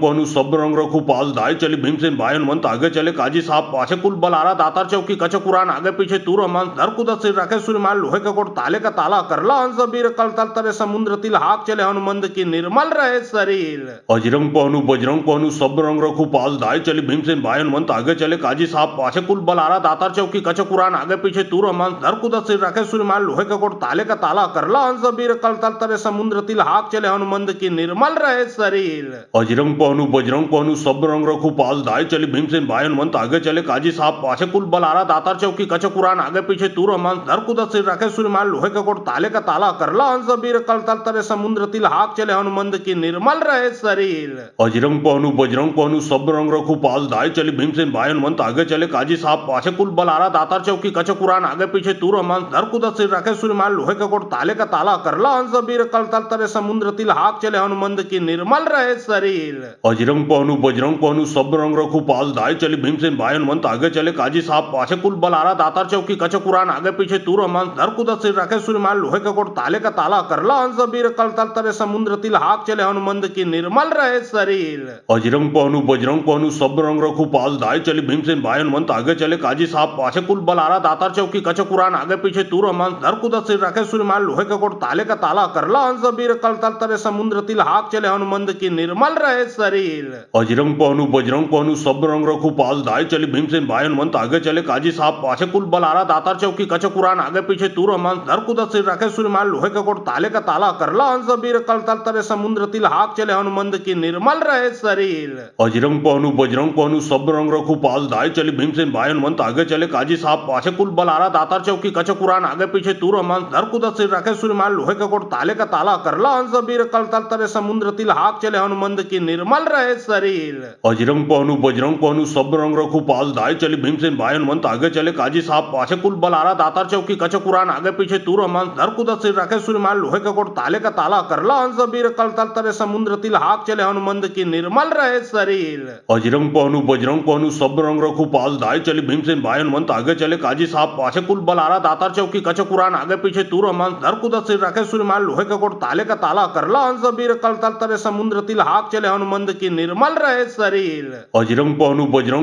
पहनु सब रंग रखू पास दाए चली भीमसेन भाई हनुमंत आगे चले काजी साहब पाछे कुल बल आ रहा दातार चौकी कच कुरान आगे पीछे तूर हमान धर कुदा सिर रखे सूर्यमान लोहे का कोट ताले का ताला करला हंस बीर कल तल तरे समुद्र तिल हाक चले हनुमंद की निर्मल रहे शरीर। बजरंग पहनु सब रंग रखू पास दाए चली भीमसेन भाई हनुमंत आगे चले काजी साहब पाछे कुल बल आ रहा दातार चौकी कच कुरान आगे पीछे तूर हमान धर कुदा सिर रखे सूर्यमान लोहे का कोट ताले का ताला करला हंसबीर कल तल तरे समुद्र तिल हाक चले हनुमंत की निर्मल रहे शरीर। बजरंग पहनू सब रंग रखू पास दाए चली भीमसेन भाई हनुमंत आगे चले काजी साहब पाछे कुल बलारा दातार चौकी कचक कुरान आगे पीछे तूर हनुमान धर कुदत सिर रखे सूर्यमान लोहे का कोट ताले का ताला करला हंसबीर कल तल तरे समुद्र तिल हाक चले हनुमंत की निर्मल रहे शरीर। बजरंग पहनू सब रंग रखू पास दाए चली भीमसेन भाई हनुमंत आगे चले काजी साहब पाछे कुल बलारा दातार चौकी कचक कुरान आगे पीछे तूर हनुमान धर कुदत सिर रखे सूर्यमान लोहे का कोट ताले का ताला करला हंसबीर कल तल तरे समुद्र तिल हाक चले हनुमंत की निर्मल रहे शरीर। बजरंग पहनू सब रंग रखू पास दाए चली भीमसेन भाई हनुमंत आगे चले काजी साहब पाछे कुल बलारा दातार चौकी कचक कुरान आगे पीछे तूर हनुमान धर कुदत सिर रखे सूर्यमान लोहे का कोट ताले का ताला करला हंसबीर कल तल तरे समुद्र तिल हाक चले हनुमंत की निर्मल रहे शरीर। बजरंग पहनू सब रंग रखू पास दाए चली भीमसेन भाई हनुमंत आगे चले काजी साहब पाछे कुल बलारा दातार चौकी कचक कुरान आगे पीछे तूर हनुमान धर कुदत सिर रखे सूर्यमान लोहे का कोट ताले का ताला करला हंसबीर कल तल तरे समुद्र तिल हाक चले हनुमंत की निर्मल रहे शरीर। बजरंग पहनू सब रंग रखू पास दाए चली भीमसेन भाई हनुमंत आगे चले काजी साहब पाछे कुल बलारा दातार चौकी कचक कुरान आगे पीछे तूर हनुमान धर कुदत सिर रखे सूर्यमान लोहे का कोट ताले का ताला करला हंसबीर कल तल तरे समुद्र तिल हाक चले हनुमंत की निर्मल रहे शरीर। बजरंग पहनू सब रंग रखू पास दाए चली भीमसेन भाई हनुमंत आगे चले काजी साहब पाछे कुल बलारा दातार चौकी कचक कुरान आगे पीछे तूर हनुमान धर कुदत सिर रखे सूर्यमान लोहे का कोट ताले का ताला करला हंसबीर कल तल तरे समुद्र तिल हाक चले हनुमंत की निर्मल रहे शरीर। बजरंग पहनू सब रंग रखू पास दाए चली भीमसेन भाई हनुमंत आगे चले काजी साहब पाछे कुल बलारा दातार चौकी कचक कुरान आगे पीछे तूर हनुमान धर कुदत सिर रखे सूर्यमान लोहे का कोट ताले का ताला करला हंसबीर कल तल तरे समुद्र तिल हाक चले हनुमंत की निर्मल रहे शरीर। बजरंग पहनू सब रंग रखू पास दाए चली भीमसेन भाई हनुमंत आगे चले काजी साहब पाछे कुल बलारा दातार चौकी कचक कुरान आगे पीछे तूर हनुमान धर कुदत सिर रखे सूर्यमान लोहे का कोट ताले का ताला करला हंसबीर कल तल तरे समुद्र तिल हाक चले हनुमंत की निर्मल रहे शरीर। बजरंग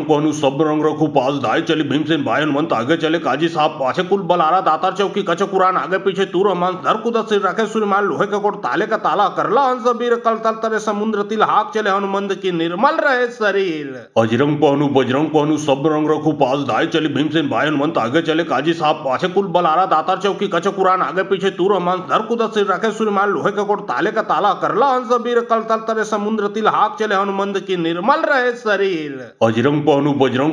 पहनू सब रंग रखू पास दाए चली भीमसेन भाई हनुमंत आगे चले काजी साहब पाछे कुल बलारा दातार चौकी कचक कुरान आगे पीछे तूर हनुमान धर कुदत सिर रखे सूर्यमान लोहे का कोट ताले का ताला करला हंसबीर कल तल तरे समुद्र तिल हाक चले हनुमंत की निर्मल रहे शरीर। बजरंग पहनू सब रंग रखू पास दाए चली भीमसेन भाई हनुमंत आगे चले काजी साहब पाछे कुल बलारा दातार चौकी कचक कुरान आगे पीछे तूर हनुमान धर कुदत सिर रखे सूर्यमान लोहे का कोट ताले का ताला करला हंसबीर कल तल तरे समुद्र तिल हाक चले हनुमंत की निर्मल रहे शरीर। बजरंग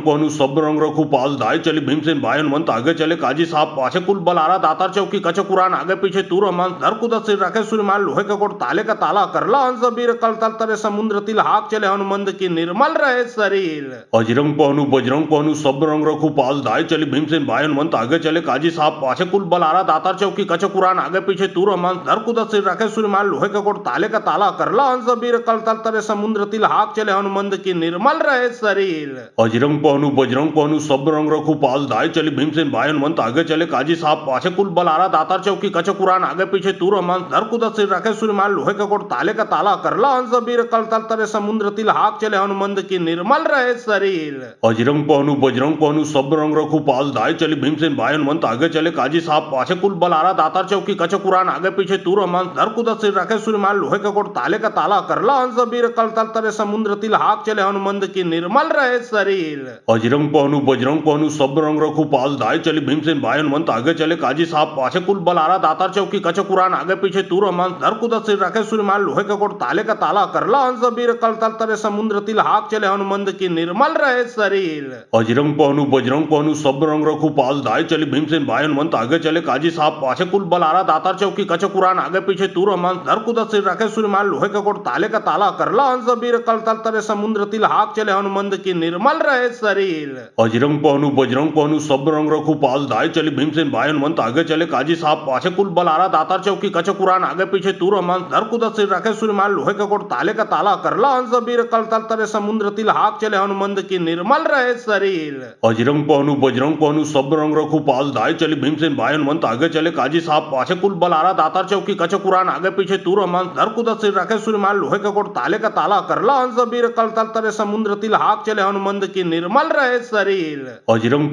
पहनू सब रंग रखू पास दाए चली भीमसेन भाई हनुमंत आगे चले काजी साहब पाछे कुल बलारा दातार चौकी कचक कुरान आगे पीछे तूर हनुमान धर कुदत सिर रखे सूर्यमान लोहे का कोट ताले का ताला करला हंसबीर कल तल तरे समुद्र तिल हाक चले हनुमंत की निर्मल रहे शरीर। बजरंग पहनू सब रंग रखू पास दाए चली भीमसेन भाई हनुमंत आगे चले काजी साहब पाछे कुल बलारा दातार चौकी कचक कुरान आगे पीछे तूर हनुमान धर कुदत सिर रखे सूर्यमान लोहे का कोट ताले का ताला करला हंसबीर कल तल तरे समुद्र तिल हाक चले हनुमंत की निर्मल रहे शरीर। बजरंग पहनू सब रंग रखू पास दाए चली भीमसेन भाई हनुमंत आगे चले काजी साहब पाछे कुल बलारा दातार चौकी कचक कुरान आगे पीछे तूर हनुमान धर कुदत सिर रखे सूर्यमान लोहे का कोट ताले का ताला करला हंसबीर कल तल तरे समुद्र तिल हाक चले हनुमंत की निर्मल रहे शरीर। बजरंग पहनू सब रंग रखू पास दाए चली भीमसेन भाई हनुमंत आगे चले काजी साहब पाछे कुल बलारा दातार चौकी कचक कुरान आगे पीछे तूर हनुमान धर कुदत सिर रखे सूर्यमान लोहे का कोट ताले का ताला करला हंसबीर कल तल तरे समुद्र तिल हाक चले हनुमंत की निर्मल रहे शरीर। बजरंग पहनू सब रंग रखू पास दाए चली भीमसेन भाई हनुमंत आगे चले काजी साहब पाछे कुल बलारा दातार चौकी कचक कुरान आगे पीछे तूर हनुमान धर कुदत सिर रखे सूर्यमान लोहे का कोट ताले का ताला करला हंसबीर कल तल तरे समुद्र तिल हाक चले हनुमंत की निर्मल रहे शरीर। बजरंग पहनू सब रंग रखू पास दाए चली भीमसेन भाई हनुमंत आगे चले काजी साहब पाछे कुल बलारा दातार चौकी कचक कुरान आगे पीछे तूर हनुमान धर कुदत सिर रखे सूर्यमान लोहे का कोट ताले का ताला करला हंसबीर कल तल तरे समुद्र तिल हाक चले हनुमंत की निर्मल रहे शरीर। बजरंग पहनू सब रंग रखू पास दाए चली भीमसेन भाई हनुमंत आगे चले काजी साहब पाछे कुल बलारा दातार चौकी कचक कुरान आगे पीछे तूर हनुमान धर कुदत सिर रखे सूर्यमान लोहे का कोट ताले का ताला करला हंसबीर कल तल तरे समुद्र तिल हाक चले हनुमंत की निर्मल रहे शरीर। बजरंग पहनू सब रंग रखू पास दाए चली भीमसेन भाई हनुमंत आगे चले काजी साहब पाछे कुल बलारा दातार चौकी कचक कुरान आगे पीछे तूर हनुमान धर कुदत सिर रखे सूर्यमान लोहे का कोट ताले का ताला करला हंसबीर कल तल तरे समुद्र तिल हाक चले हनुमंत की निर्मल रहे शरीर। बजरंग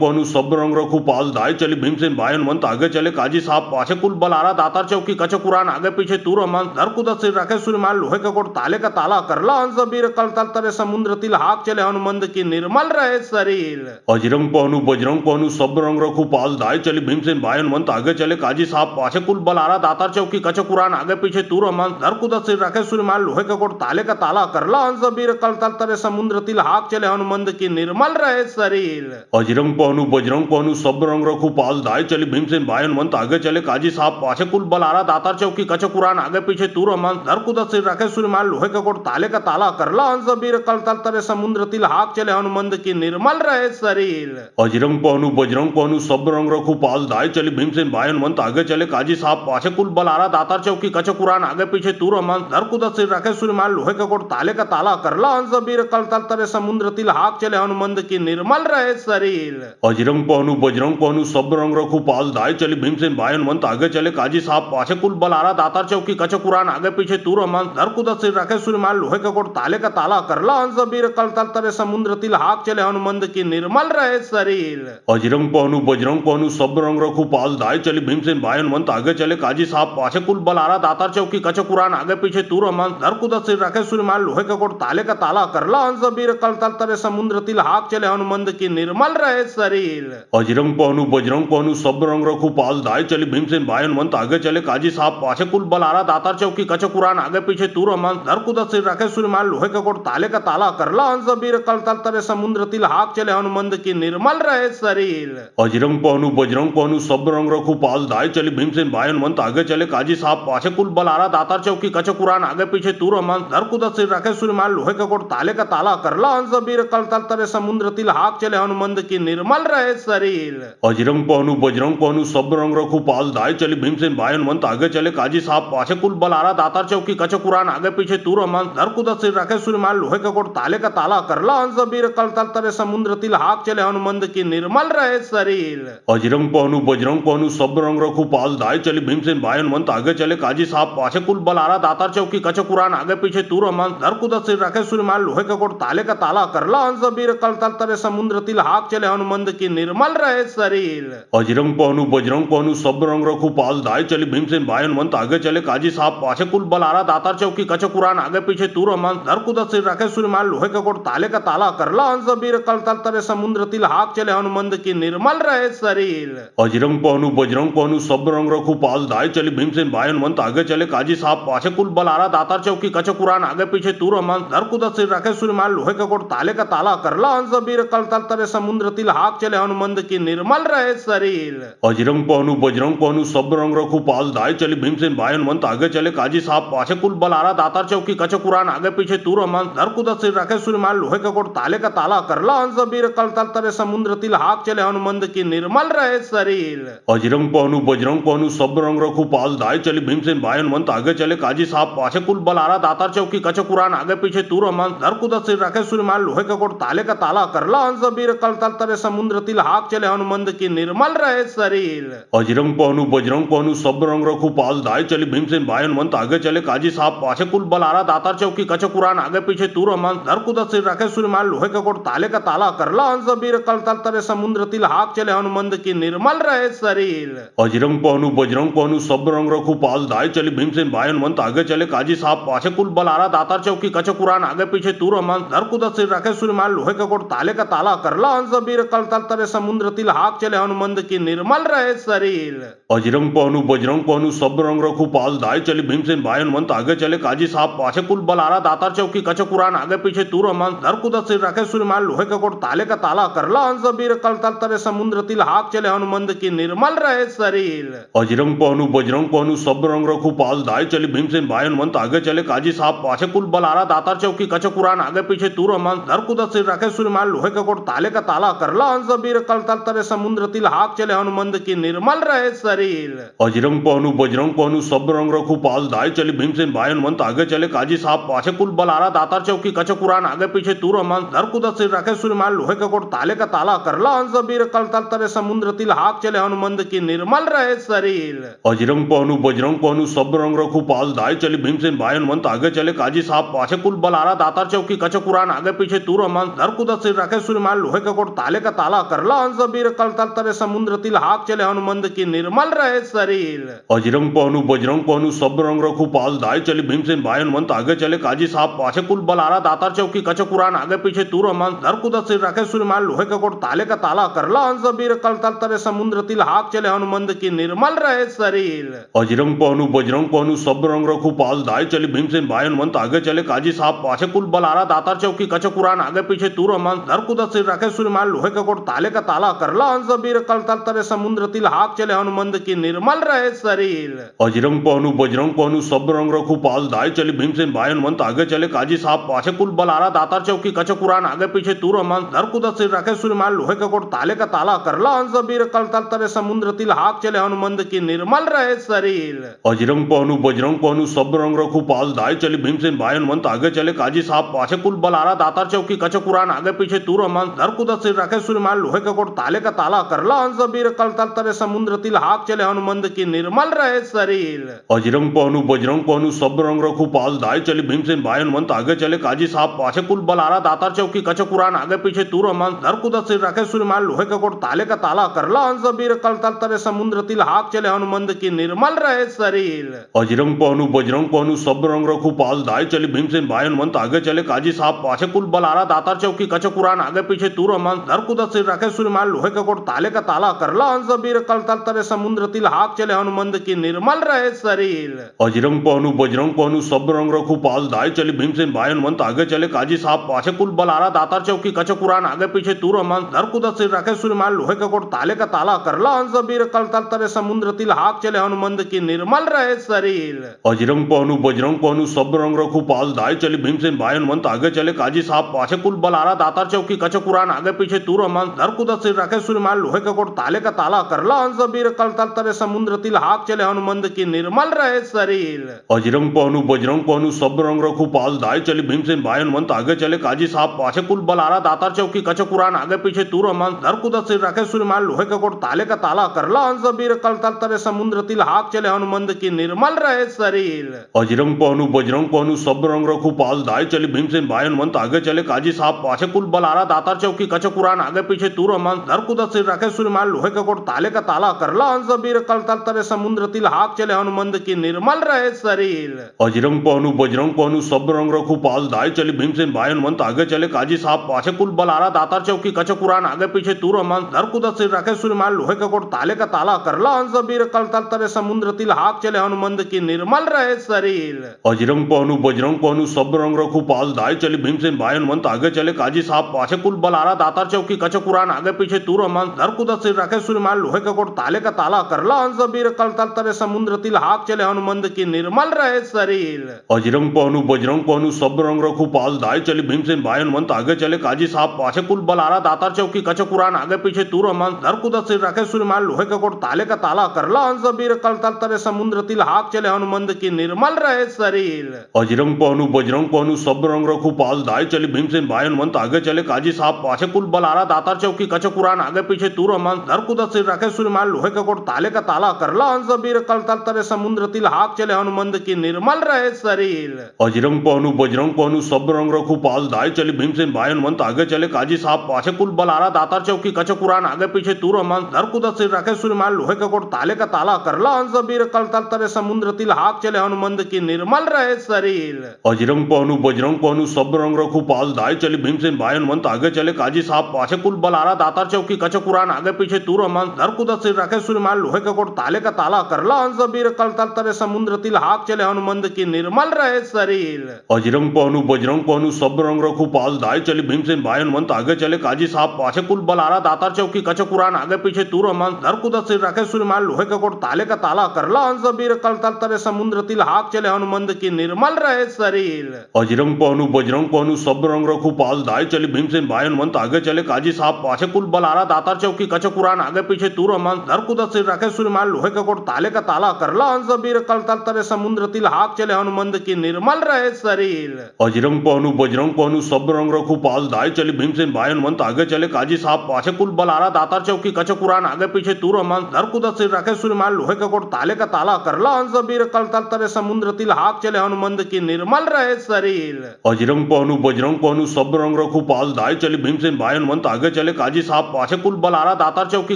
पहनू सब रंग रखू पास दाए चली भीमसेन भाई हनुमंत आगे चले काजी साहब पाछे कुल बलारा दातार चौकी कचक कुरान आगे पीछे तूर हनुमान धर कुदत सिर रखे सूर्यमान लोहे का कोट ताले का ताला करला हंसबीर कल तल तरे समुद्र तिल हाक चले हनुमंत की निर्मल रहे शरीर। बजरंग पहनू सब रंग रखू पास दाए चली भीमसेन भाई हनुमंत आगे चले चले काजी साहब पाछे कुल बलारा दातार चौकी कच कुरान आगे पीछे तूर हमान धर कुदत सिर रखे सूर्यमान लोहे का कोट ताले का ताला करला हंस बीर कल तल तरे समुद्र तिल हाक चले हनुमंद की निर्मल रहे शरीर। अजरंग पहनु बजरंग पहनु सब रंग रखू पास दाए चली भीमसेन भाई हनुमंत आगे चले काजी साहब पाछे कुल बलारा दातार चौकी कच कुरान आगे पीछे तूर हमान धर कुदत सिर रखे सूर्यमान लोहे का कोट ताले का ताला करला हंस बीर कल तल तरे समुद्र तिल हाक चले हनुमंद की निर्मल रहे शरीर। अजरंग पहनु बजरंग पहनु सब रंग रखू पास दाए चली भीमसेन भाई हनुमंत आगे चले काजी साहब पाछे कुल बलारा दातार चौकी कच कुरान आगे पीछे तूर हमान धर कुदत सिर रखे सूर्यमान लोहे का कोट ताले का ताला करला हंस बीर कल तल तरे समुद्र तिल हाक चले हनुमंद की निर्मल रहे शरीर। अजरंग पहनु बजरंग पहनु सब रंग रखू पास दाए चली भीमसेन भाई हनुमंत आगे चले काजी साहब पाछे कुल बलारा दातार चौकी कच कुरान आगे पीछे तूर हमान धर कुदत सिर रखे सूर्यमान लोहे का कोट ताले का ताला करला हंस बीर कल तल तरे समुद्र तिल हाक चले हनुमंद की निर्मल रहे शरीर। अजरंग पहनु बजरंग पहनु सब रंग रखू पास दाए चली भीमसेन भाई हनुमंत आगे चले काजी साहब पाछे कुल बलारा दातार चौकी कच कुरान आगे पीछे तूर हमान धर कुदत सिर रखे सूर्यमान लोहे का कोट ताले का ताला करला हंस बीर कल तल तरे समुद्र तिल हाक चले हनुमंद की निर्मल रहे शरीर। अजरंग पहनु बजरंग पहनु सब रंग रखू पास दाए चली भीमसेन भाई हनुमंत आगे चले काजी साहब पाछे कुल बलारा दातार चौकी कच कुरान आगे पीछे तूर हमान धर कुदत सिर रखे सूर्यमान लोहे का कोट ताले का ताला करला हंस बीर कल तल तरे समुद्र तिल हाक चले हनुमंद की निर्मल रहे शरीर। अजरंग पहनु बजरंग पहनु सब रंग रखू पास दाए चली भीमसेन भाई हनुमंत आगे चले काजी साहब पाछे कुल बलारा दातार चौकी कच कुरान आगे पीछे तूर हमान धर कुदत सिर रखे सूर्यमान लोहे का कोट ताले का ताला करला हंस बीर कल तल तरे समुद्र तिल हाक चले हनुमंद की निर्मल रहे शरीर। अजरंग पहनु बजरंग पहनु सब रंग रखू पास दाए चली भीमसेन भाई हनुमंत आगे चले काजी साहब पाछे कुल बलारा दातार चौकी कच कुरान आगे पीछे तूर हमान धर कुदत सिर रखे सूर्यमान लोहे का कोट ताले का ताला करला हंस बीर कल तल तरे समुद्र तिल हाक चले हनुमंद की निर्मल रहे शरीर। अजरंग पहनु बजरंग पहनु सब रंग रखू पास दाए चली भीमसेन भाई हनुमंत आगे चले काजी साहब पाछे कुल बलारा दातार चौकी कच कुरान आगे पीछे तूर हमान धर कुदत सिर रखे सूर्यमान लोहे का कोट ताले का ताला करला हंस बीर कल तल तरे समुद्र तिल हाक चले हनुमंद की निर्मल रहे शरीर। अजरंग पहनु बजरंग पहनु सब रंग रखू पास दाए चली भीमसेन भाई हनुमंत आगे चले काजी साहब पाछे कुल बलारा दातार चौकी कच कुरान आगे पीछे तूर हमान धर कुदत सिर रखे सूर्यमान लोहे का कोट ताले का ताला करला हंस बीर कल तल तरे समुद्र तिल हाक चले हनुमंद की निर्मल रहे शरीर। अजरंग पहनु बजरंग पहनु सब रंग रखू पास दाए चली भीमसेन भाई हनुमंत आगे चले काजी साहब पाछे कुल बलारा दातार चौकी कच कुरान आगे पीछे तूर हमान धर कुदत सिर रखे सूर्यमान लोहे का कोट ताले का ताला करला हंस बीर कल तल तरे समुद्र तिल हाक चले हनुमंद की निर्मल रहे शरीर। अजरंग पहनु बजरंग पहनु सब रंग रखू पास दाए चली भीमसेन भाई हनुमंत आगे चले काजी साहब पाछे कुल बलारा दातार चौकी कच कुरान आगे पीछे तूर हमान धर कुदत सिर रखे सूर्यमान लोहे का कोट ताले का ताला करला हंस बीर कल तल तरे समुद्र तिल हाक चले हनुमंद की निर्मल रहे शरीर। अजरंग पहनु बजरंग पहनु सब रंग रखू पास दाए चली भीमसेन भाई हनुमंत आगे चले काजी साहब पाछे कुल बलारा दातार चौकी कच कुरान आगे पीछे तूर हमान धर कुदत सिर रखे सूर्यमान लोहे का कोट ताले का ताला करला हंस बीर कल तल तरे समुद्र तिल हाक चले हनुमंद की निर्मल रहे शरीर। अजरंग पहनु बजरंग पहनु सब रंग रखू पास दाए चली भीमसेन भाई हनुमंत आगे चले काजी साहब पाछे कुल बलारा दातार चौकी कच कुरान आगे पीछे तूर हमान धर कुदत सिर रखे सूर्यमान लोहे का कोट ताले का ताला करला हंस बीर कल तल तरे समुद्र तिल हाक चले हनुमंद की निर्मल रहे शरीर। अजरंग पहनु बजरंग पहनु सब रंग रखू पास दाए चली भीमसेन भाई हनुमंत आगे चले काजी साहब पाछे कुल बलारा दातार चौकी कच कुरान आगे पीछे तूर हमान धर कुदत सिर रखे सूर्यमान लोहे का कोट ताले का ताला करला हंस बीर कल तल तरे समुद्र तिल हाक चले हनुमंद की निर्मल रहे शरीर। अजरंग पहनु बजरंग पहनु सब रंग रखू पास दाए चली भीमसेन भाई हनुमंत आगे चले काजी साहब पाछे कुल बलारा दातार चौकी कच कुरान आगे पीछे तूर हमान धर कुदत सिर रखे सूर्यमान लोहे का कोट ताले का ताला करला हंस बीर कल तल तरे समुद्र तिल हाक चले हनुमंद की निर्मल रहे शरीर। अजरंग पहनु बजरंग पहनु सब रंग रखू पास दाए चली भीमसेन भाई हनुमंत आगे चले काजी साहब पाछे कुल बलारा दातार चौकी कच कुरान आगे पीछे तूर हमान धर कुदत सिर रखे सूर्यमान लोहे का कोट ताले का ताला करला हंस बीर कल तल तरे समुद्र तिल हाक चले हनुमंद की निर्मल रहे शरीर। अजरंग पहनु बजरंग पहनु सब रंग रखू पास दाए चली भीमसेन भाई हनुमंत आगे चले काजी साहब पाछे कुल बलारा दातार चौकी कच कुरान आगे पीछे तूर हमान धर कुदत सिर रखे सूर्यमान लोहे का कोट ताले का ताला करला हंस बीर कल तल तरे समुद्र तिल हाक चले हनुमंद की निर्मल रहे शरीर। अजरंग पहनु बजरंग पहनु सब रंग रखू पास दाए चली भीमसेन भाई हनुमंत आगे चले काजी साहब पाछे कुल बलारा दातार चौकी कच कुरान आगे पीछे तूर हमान धर कुदत सिर रखे सूर्यमान लोहे का कोट ताले का ताला करला हंस बीर कल तल तरे समुद्र तिल हाक चले हनुमंद की निर्मल रहे शरीर। अजरंग पहनु बजरंग पहनु सब रंग रखू पास दाए चली भीमसेन भाई हनुमंत आगे चले काजी साहब पाछे कुल बलारा दातार चौकी कच कुरान आगे पीछे तूर हमान धर कुदत सिर रखे सूर्यमान लोहे का कोट ताले का ताला करला हंस बीर कल तल तरे समुद्र तिल हाक चले हनुमंद हनुमंत की निर्मल रहे शरीर। अजरंग पहनु बजरंग पहनु सब रंग रखू पास दाए चली भीमसेन भाई हनुमंत आगे चले काजी साहब पाछे कुल बलारा दातार चौकी कचक कुरान आगे पीछे तूर हनुमान धर कुदत सिर रखे सूर्यमान लोहे का कोट ताले का ताला करला हंस बीर कल तल तरे समुद्र तिल हाक चले हनुमंत की निर्मल रहे शरीर। अजरंग पहनु बजरंग पहनु सब रंग रखू पास दाए चली भीमसेन भाई हनुमंत आगे चले काजी साहब पाछे कुल बलारा दातार चौकी कचक कुरान आगे पीछे तूर हनुमान धर कुदत सिर रखे सूर्यमान लोहे का कोट ताले का ताला करला हंस बीर कल तल तरे समुद्र तिल हाक चले हनुमंत की निर्मल रहे शरीर। अजरंग पहनु बजरंग पहनु सब रंग रखू पास दाए चली भीमसेन भाई हनुमंत आगे चले काजी साहब पाछे कुल बलारा दातार चौकी कचक कुरान आगे पीछे तूर हनुमान धर कुदत सिर रखे सूर्यमान लोहे का कोट ताले का ताला करला हंस बीर कल तल तरे समुद्र तिल हाक चले हनुमंत की निर्मल रहे शरीर। अजरंग पहनु बजरंग पहनु सब रंग रखू पास दाए चली भीमसेन भाई हनुमंत आगे चले काजी साहब पाछे कुल बलारा दातार चौकी कचक कुरान आगे पीछे तूर हनुमान धर कुदत सिर रखे सूर्यमान लोहे का कोट ताले का ताला करला हंस बीर कल तल तरे समुद्र तिल हाक चले हनुमंत की निर्मल रहे शरीर। अजरंग पहनु बजरंग पहनु सब रंग रखू पास दाए चली भीमसेन भाई हनुमंत आगे चले काजी साहब पाछे कुल बलारा दातार चौकी कचक कुरान आगे पीछे तूर हनुमान धर कुदत सिर रखे सूर्यमान लोहे का कोट ताले का ताला करला हंस बीर कल तल तरे समुद्र तिल हाक चले हनुमंत की निर्मल रहे शरीर। अजरंग पहनु बजरंग पहनु सब रंग रखू पास दाए चली भीमसेन भाई हनुमंत आगे चले काजी साहब पाछे कुल बलारा दातार चौकी कचक कुरान आगे पीछे तूर हनुमान धर कुदत सिर रखे सूर्यमान लोहे का कोट ताले का ताला करला हंस बीर कल तल तरे समुद्र तिल हाक चले हनुमंत की निर्मल रहे शरीर। अजरंग पहनु बजरंग पहनु सब रंग रखू पास दाए चली भीमसेन भाई हनुमंत आगे चले काजी साहब पाछे कुल बलारा दातार चौकी कचक कुरान आगे पीछे तूर हनुमान धर कुदत सिर रखे सूर्यमान लोहे का कोट ताले का ताला करला हंस बीर कल तल तरे समुद्र तिल हाक चले हनुमंत की निर्मल रहे शरीर। अजरंग पहनु बजरंग पहनु सब रंग रखू पास दाए चली भीमसेन भाई हनुमंत आगे चले काजी साहब पाछे कुल बलारा दातार चौकी कचक कुरान आगे पीछे तूर हनुमान धर कुदत सिर रखे सूर्यमान लोहे का कोट ताले का ताला करला हंस बीर कल तल तरे समुद्र तिल हाक चले हनुमंत की निर्मल रहे शरीर। अजरंग पहनु बजरंग पहनु सब रंग रखू पास दाए चली भीमसेन भाई हनुमंत आगे चले काजी साहब पाछे कुल बलारा दातार चौकी कचक कुरान आगे पीछे तूर हनुमान धर कुदत सिर रखे सूर्यमान लोहे का कोट ताले का ताला करला हंस बीर कल तल तरे समुद्र तिल हाक चले हनुमंत की निर्मल रहे शरीर। अजरंग पहनु बजरंग पहनु सब रंग रखू पास दाए चली भीमसेन भाई हनुमंत आगे चले काजी साहब पाछे कुल बलारा दातार चौकी कचक कुरान आगे पीछे तूर हनुमान धर कुदत सिर रखे सूर्यमान लोहे का कोट ताले का ताला करला हंस बीर कल तल तरे समुद्र तिल हाक चले हनुमंत की निर्मल रहे शरीर। अजरंग पहनु बजरंग पहनु सब रंग रखू पास दाए चली भीमसेन भाई हनुमंत आगे चले काजी साहब पाछे कुल बलारा दातार चौकी कचक कुरान आगे पीछे तूर हनुमान धर कुदत सिर रखे सूर्यमान लोहे का कोट ताले का ताला करला हंस बीर कल तल तरे समुद्र तिल हाक चले हनुमंत की निर्मल रहे शरीर। अजरंग पहनु बजरंग पहनु सब रंग रखू पास दाए चली भीमसेन भाई हनुमंत आगे चले काजी साहब पाछे कुल बलारा दातार चौकी कचक कुरान आगे पीछे तूर हनुमान धर कुदत सिर रखे सूर्यमान लोहे का कोट ताले का ताला करला हंस बीर कल तल तरे समुद्र तिल हाक चले हनुमंत की निर्मल रहे शरीर। अजरंग पहनु बजरंग पहनु सब रंग रखू पास दाए चली भीमसेन भाई हनुमंत आगे चले काजी साहब पाछे कुल बलारा दातार चौकी कचक कुरान आगे पीछे तूर हनुमान धर कुदत सिर रखे सूर्यमान लोहे का कोट ताले का ताला करला हंस बीर कल तल तरे समुद्र तिल हाक चले हनुमंत की निर्मल रहे शरीर। अजरंग पहनु बजरंग पहनु सब रंग रखू पास दाए चली भीमसेन भाई हनुमंत आगे चले काजी साहब पाछे कुल बलारा दातार चौकी कचक कुरान आगे पीछे तूर हनुमान धर कुदत सिर रखे सूर्यमान लोहे का कोट ताले का ताला करला हंस बीर कल तल तरे समुद्र तिल हाक चले हनुमंत की निर्मल रहे शरीर। अजरंग पहनु बजरंग पहनु सब रंग रखू पास दाए चली भीमसेन भाई हनुमंत आगे चले काजी साहब पाछे कुल बलारा दातार चौकी कचक कुरान आगे पीछे तूर हनुमान धर कुदत सिर रखे सूर्यमान लोहे का कोट ताले का ताला करला हंस बीर कल तल तरे समुद्र तिल हाक चले हनुमंत की निर्मल रहे शरीर। अजरंग पहनु बजरंग पहनु सब रंग रखू पास दाए चली भीमसेन भाई हनुमंत आगे चले काजी साहब पाछे कुल बलारा दातार चौकी कचक कुरान आगे पीछे तूर हनुमान धर कुदत सिर रखे सूर्यमान लोहे का कोट ताले का ताला करला हंस बीर कल तल तरे समुद्र तिल हाक चले हनुमंत की निर्मल रहे शरीर। अजरंग पहनु बजरंग पहनु सब रंग रखू पास दाए चली भीमसेन भाई हनुमंत आगे चले काजी साहब पाछे कुल बलारा दातार चौकी कचक कुरान आगे पीछे तूर हनुमान धर कुदत सिर रखे सूर्यमान लोहे का कोट ताले का ताला करला हंस बीर कल तल तरे समुद्र तिल हाक चले हनुमंत की निर्मल रहे शरीर। अजरंग पहनु बजरंग पहनु सब रंग रखू पास दाए चली भीमसेन भाई हनुमंत आगे चले काजी साहब पाछे कुल बलारा दातार चौकी कचक कुरान आगे पीछे तूर हनुमान धर कुदत सिर रखे सूर्यमान लोहे का कोट ताले का ताला करला हंस बीर कल तल तरे समुद्र तिल हाक चले हनुमंत की निर्मल रहे शरीर। अजरंग पहनु बजरंग पहनु सब रंग रखू पास दाए चली भीमसेन भाई हनुमंत आगे चले काजी साहब पाछे कुल बलारा दातार चौकी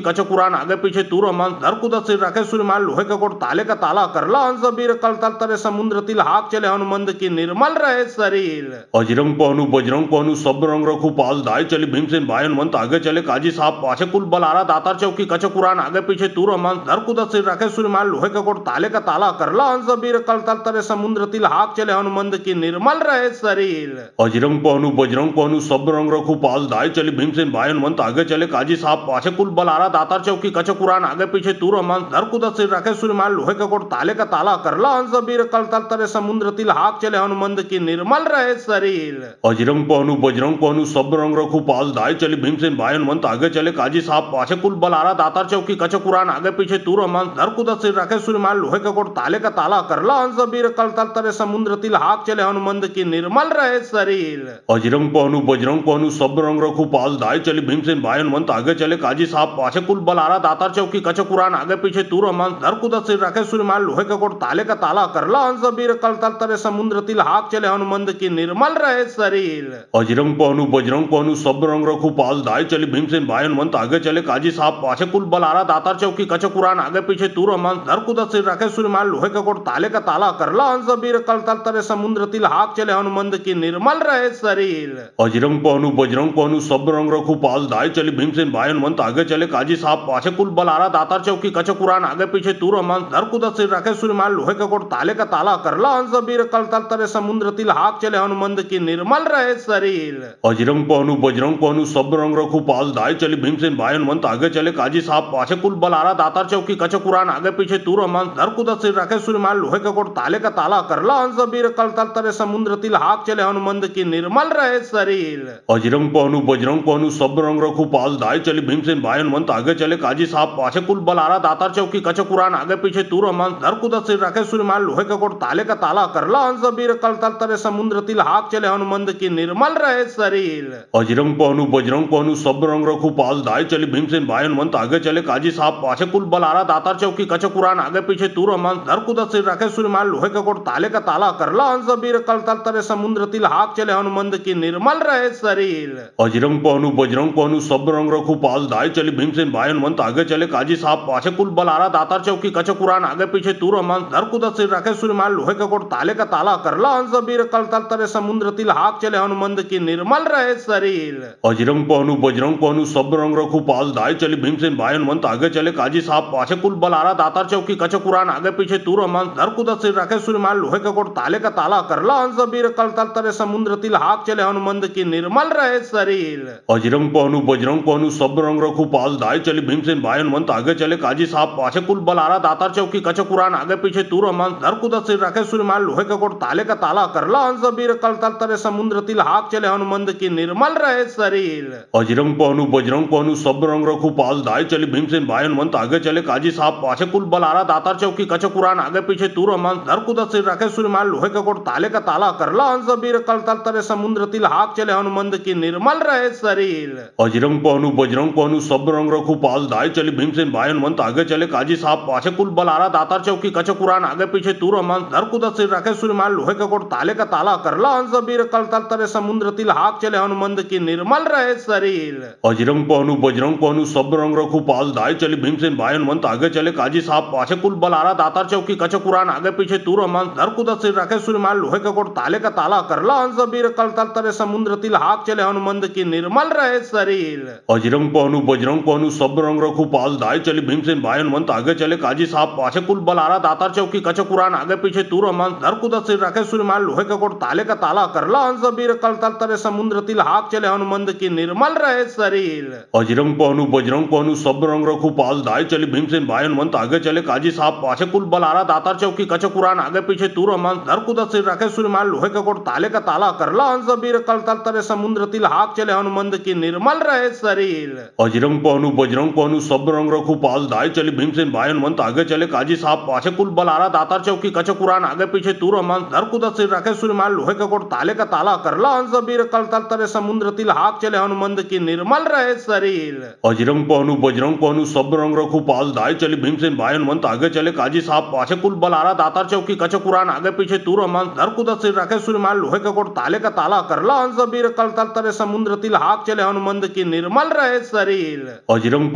कचक कुरान आगे पीछे तूर हनुमान धर कुदत सिर रखे सूर्यमान लोहे का कोट ताले का ताला करला हंस बीर कल तल तरे समुद्र तिल हाक चले हनुमंत की निर्मल रहे शरीर। अजरंग पहनु बजरंग पहनु सब रंग रखू पास दाए चली भीमसेन भाई हनुमंत आगे चले काजी साहब पाछे कुल बलारा दातार चौकी कचक कुरान आगे पीछे तू रहमान धर कुदा सिर रखे सूर्यमान लोहे का कोट ताले का ताला करला हंस बीर कल तल तरे समुद्र तिल हाक चले हनुमंत की निर्मल रहे शरीर। अजरंग पहनु सब रंग रखू पास दाए चली भीमसेन भाई हनुमंत आगे चले काजी साहब पाछे कुल बलारा दातार चौकी कचक कुरान आगे पीछे तू रहमान धर कुदा सिर रखे सूर्यमान लोहे का कोट ताले का ताला करला हंस बीर कल तल तरे समुद्र तिल हाक चले हनुमंत की निर्मल रहे शरीर। अजरंग पहनु सब रंग रखू पास दाए चली भीमसेन भाई हनुमंत आगे चले काजी साहब पाछे कुल बलारा दातार चौकी कचक कुरान आगे पीछे तू रहमान धर कुदा सिर रखे सूर्यमान लोहे का कोट ताले का ताला करला हंस बीर कल तल तरे समुद्र तिल हाक चले हनुमंत की निर्मल रहे शरीर। अजरंग पहनु सब रंग रखू पास दाए चली भीमसेन भाई हनुमंत आगे चले काजी साहब पाछे कुल बलारा दातार चौकी कचक कुरान आगे पीछे तू रहमान धर कुदा सिर रखे सूर्यमान लोहे का कोट ताले का ताला करला हंस बीर कल तल तरे समुद्र तिल हाक चले हनुमंत की निर्मल रहे शरीर। अजरंग पहनु सब रंग रखू पास दाए चली भीमसेन भाई हनुमंत आगे चले काजी साहब पाछे कुल बलारा दातार चौकी कचक कुरान आगे पीछे तू रहमान धर कुदा सिर रखे सूर्यमान लोहे का कोट ताले का ताला करला हंस बीर कल तल तरे समुद्र तिल हाक चले हनुमंत की निर्मल रहे शरीर। अजरंग पहनु सब रंग रखू पास दाए चली भीमसेन भाई हनुमंत आगे चले काजी साहब पाछे कुल बलारा दातार चौकी कचक कुरान आगे पीछे तू रहमान धर कुदा सिर रखे सूर्यमान लोहे का कोट ताले का ताला करला हंस बीर कल तल तरे समुद्र तिल हाक चले हनुमंत की निर्मल रहे शरीर। अजरंग पहनु सब रंग रखू पास दाए चली भीमसेन भाई हनुमंत आगे चले काजी साहब पाछे कुल बलारा दातार चौकी कचक कुरान आगे पीछे तू रहमान धर कुदा सिर रखे सूर्यमान लोहे का कोट ताले का ताला करला हंस बीर कल तल तरे समुद्र तिल हाक चले हनुमंत की निर्मल रहे शरीर। अजरंग पहनु सब रंग रखू पास दाए चली भीमसेन भाई हनुमंत आगे चले काजी साहब पाछे कुल बलारा दातार चौकी कचक कुरान आगे पीछे तू रहमान धर कुदा सिर रखे सूर्यमान लोहे का कोट ताले का ताला करला हंस बीर कल तल तरे समुद्र तिल हाक चले हनुमंत की निर्मल रहे शरीर। अजरंग पहनु सब रंग रखू पास दाए चली भीमसेन भाई हनुमंत आगे चले काजी साहब पाछे कुल बलारा दातार चौकी कचक कुरान आगे पीछे तू रहमान धर कुदा सिर रखे सूर्यमान लोहे का कोट ताले का ताला करला हंस बीर कल तल तरे समुद्र तिल हाक चले हनुमंत की निर्मल रहे शरीर। अजरंग पहनु सब रंग रखू पास दाए चली भीमसेन भाई हनुमंत आगे चले काजी साहब पाछे कुल बलारा दातार चौकी कचक कुरान आगे पीछे तू रहमान धर कुदा सिर रखे सूर्यमान लोहे का कोट ताले का ताला करला हंस बीर कल तल तरे समुद्र तिल हाक चले हनुमंत की निर्मल रहे शरीर। अजरंग पहनु सब रंग रखू पास दाए चली भीमसेन भाई हनुमंत आगे चले काजी साहब पाछे कुल बलारा दातार चौकी कचक कुरान आगे पीछे तू रहमान धर कुदा सिर रखे सूर्यमान लोहे का कोट ताले का ताला करला हंस बीर कल तल तरे समुद्र तिल हाक चले हनुमंत की निर्मल रहे शरीर। अजरंग पहनु सब रंग रखू पास दाए चली भीमसेन भाई हनुमंत आगे चले काजी साहब पाछे कुल बलारा दातार चौकी कचक कुरान आगे पीछे तू रहमान धर कुदा सिर रखे सूर्यमान लोहे का कोट ताले का ताला करला हंस बीर कल तल तरे समुद्र तिल हाक चले हनुमंत की निर्मल रहे शरीर। अजरंग पहनु सब रंग रखू पास दाए चली भीमसेन भाई हनुमंत आगे चले काजी साहब पाछे कुल बलारा दातार चौकी कचक कुरान आगे पीछे तू रहमान धर कुदा सिर रखे सूर्यमान लोहे का कोट ताले का ताला करला हंस बीर कल तल तरे समुद्र तिल हाक चले हनुमंत की निर्मल रहे शरीर। अजरंग पहनु सब रंग रखू पास दाए चली भीमसेन भाई हनुमंत आगे चले काजी साहब पाछे कुल बलारा दातार चौकी कचक कुरान आगे पीछे तू रहमान धर कुदा सिर रखे सूर्यमान लोहे का कोट ताले का ताला करला हंस बीर कल तल तरे समुद्र तिल हाक चले हनुमंत की निर्मल रहे शरीर। अजरंग पहनु सब रंग रखू पास दाए चली भीमसेन भाई हनुमंत आगे चले काजी साहब पाछे कुल बलारा दातार चौकी कचक कुरान आगे पीछे तू रहमान धर कुदा सिर रखे सूर्यमान लोहे का कोट ताले का ताला करला हंस बीर कल तल तरे समुद्र तिल हाक चले हनुमंत की निर्मल रहे शरीर। अजरंग पहनु सब रंग रखू पास दाए चली भीमसेन भाई हनुमंत आगे चले काजी साहब पाछे कुल बलारा दातार चौकी कचक कुरान आगे पीछे तू रहमान धर कुदा सिर रखे सूर्यमान लोहे का कोट ताले का ताला करला हंस बीर कल तल तरे समुद्र तिल हाक चले हनुमंत की निर्मल रहे शरीर। अजरंग पहनु सब रंग रखू पास दाए चली भीमसेन भाई हनुमंत आगे चले काजी साहब पाछे कुल बलारा दातार चौकी कचक कुरान आगे पीछे तू रहमान धर कुदा सिर रखे सूर्यमान लोहे का कोट ताले का ताला करला हंस बीर कल तल तरे समुद्र तिल हाक चले हनुमंत की निर्मल रहे शरीर। अजरंग पहनु सब रंग रखू पास दाए चली भीमसेन भाई हनुमंत आगे चले काजी साहब पाछे कुल बलारा दातार चौकी कचक कुरान आगे पीछे तू रहमान धर कुदा सिर रखे सूर्यमान लोहे का कोट ताले का ताला करला हंस बीर कल तल तरे समुद्र तिल हाक चले हनुमंत की निर्मल रहे शरीर। अजरंग पहनु सब रंग रखू पास दाए चली भीमसेन भाई हनुमंत आगे चले काजी साहब पाछे कुल बलारा दातार चौकी कचक कुरान आगे पीछे तू रहमान धर कुदा सिर रखे सूर्यमान लोहे का कोट ताले का ताला करला हंस बीर कल तल तरे समुद्र तिल हाक चले हनुमंत की निर्मल रहे शरीर। अजरंग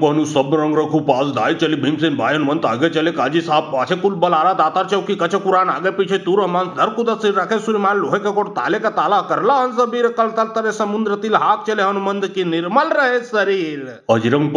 पहनु सब रंग रखू पास दाए चली भीमसेन भाई हनुमंत आगे चले काजी साहब पाछे कुल बलारा दातार चौकी कचक कुरान आगे पीछे तू रहमान धर कुदा सिर रखे सूर्यमान लोहे का कोट ताले का ताला करला हंस बीर कल तल तरे समुद्र तिल हाक चले हनुमंत की निर्मल रहे शरीर। अजरंग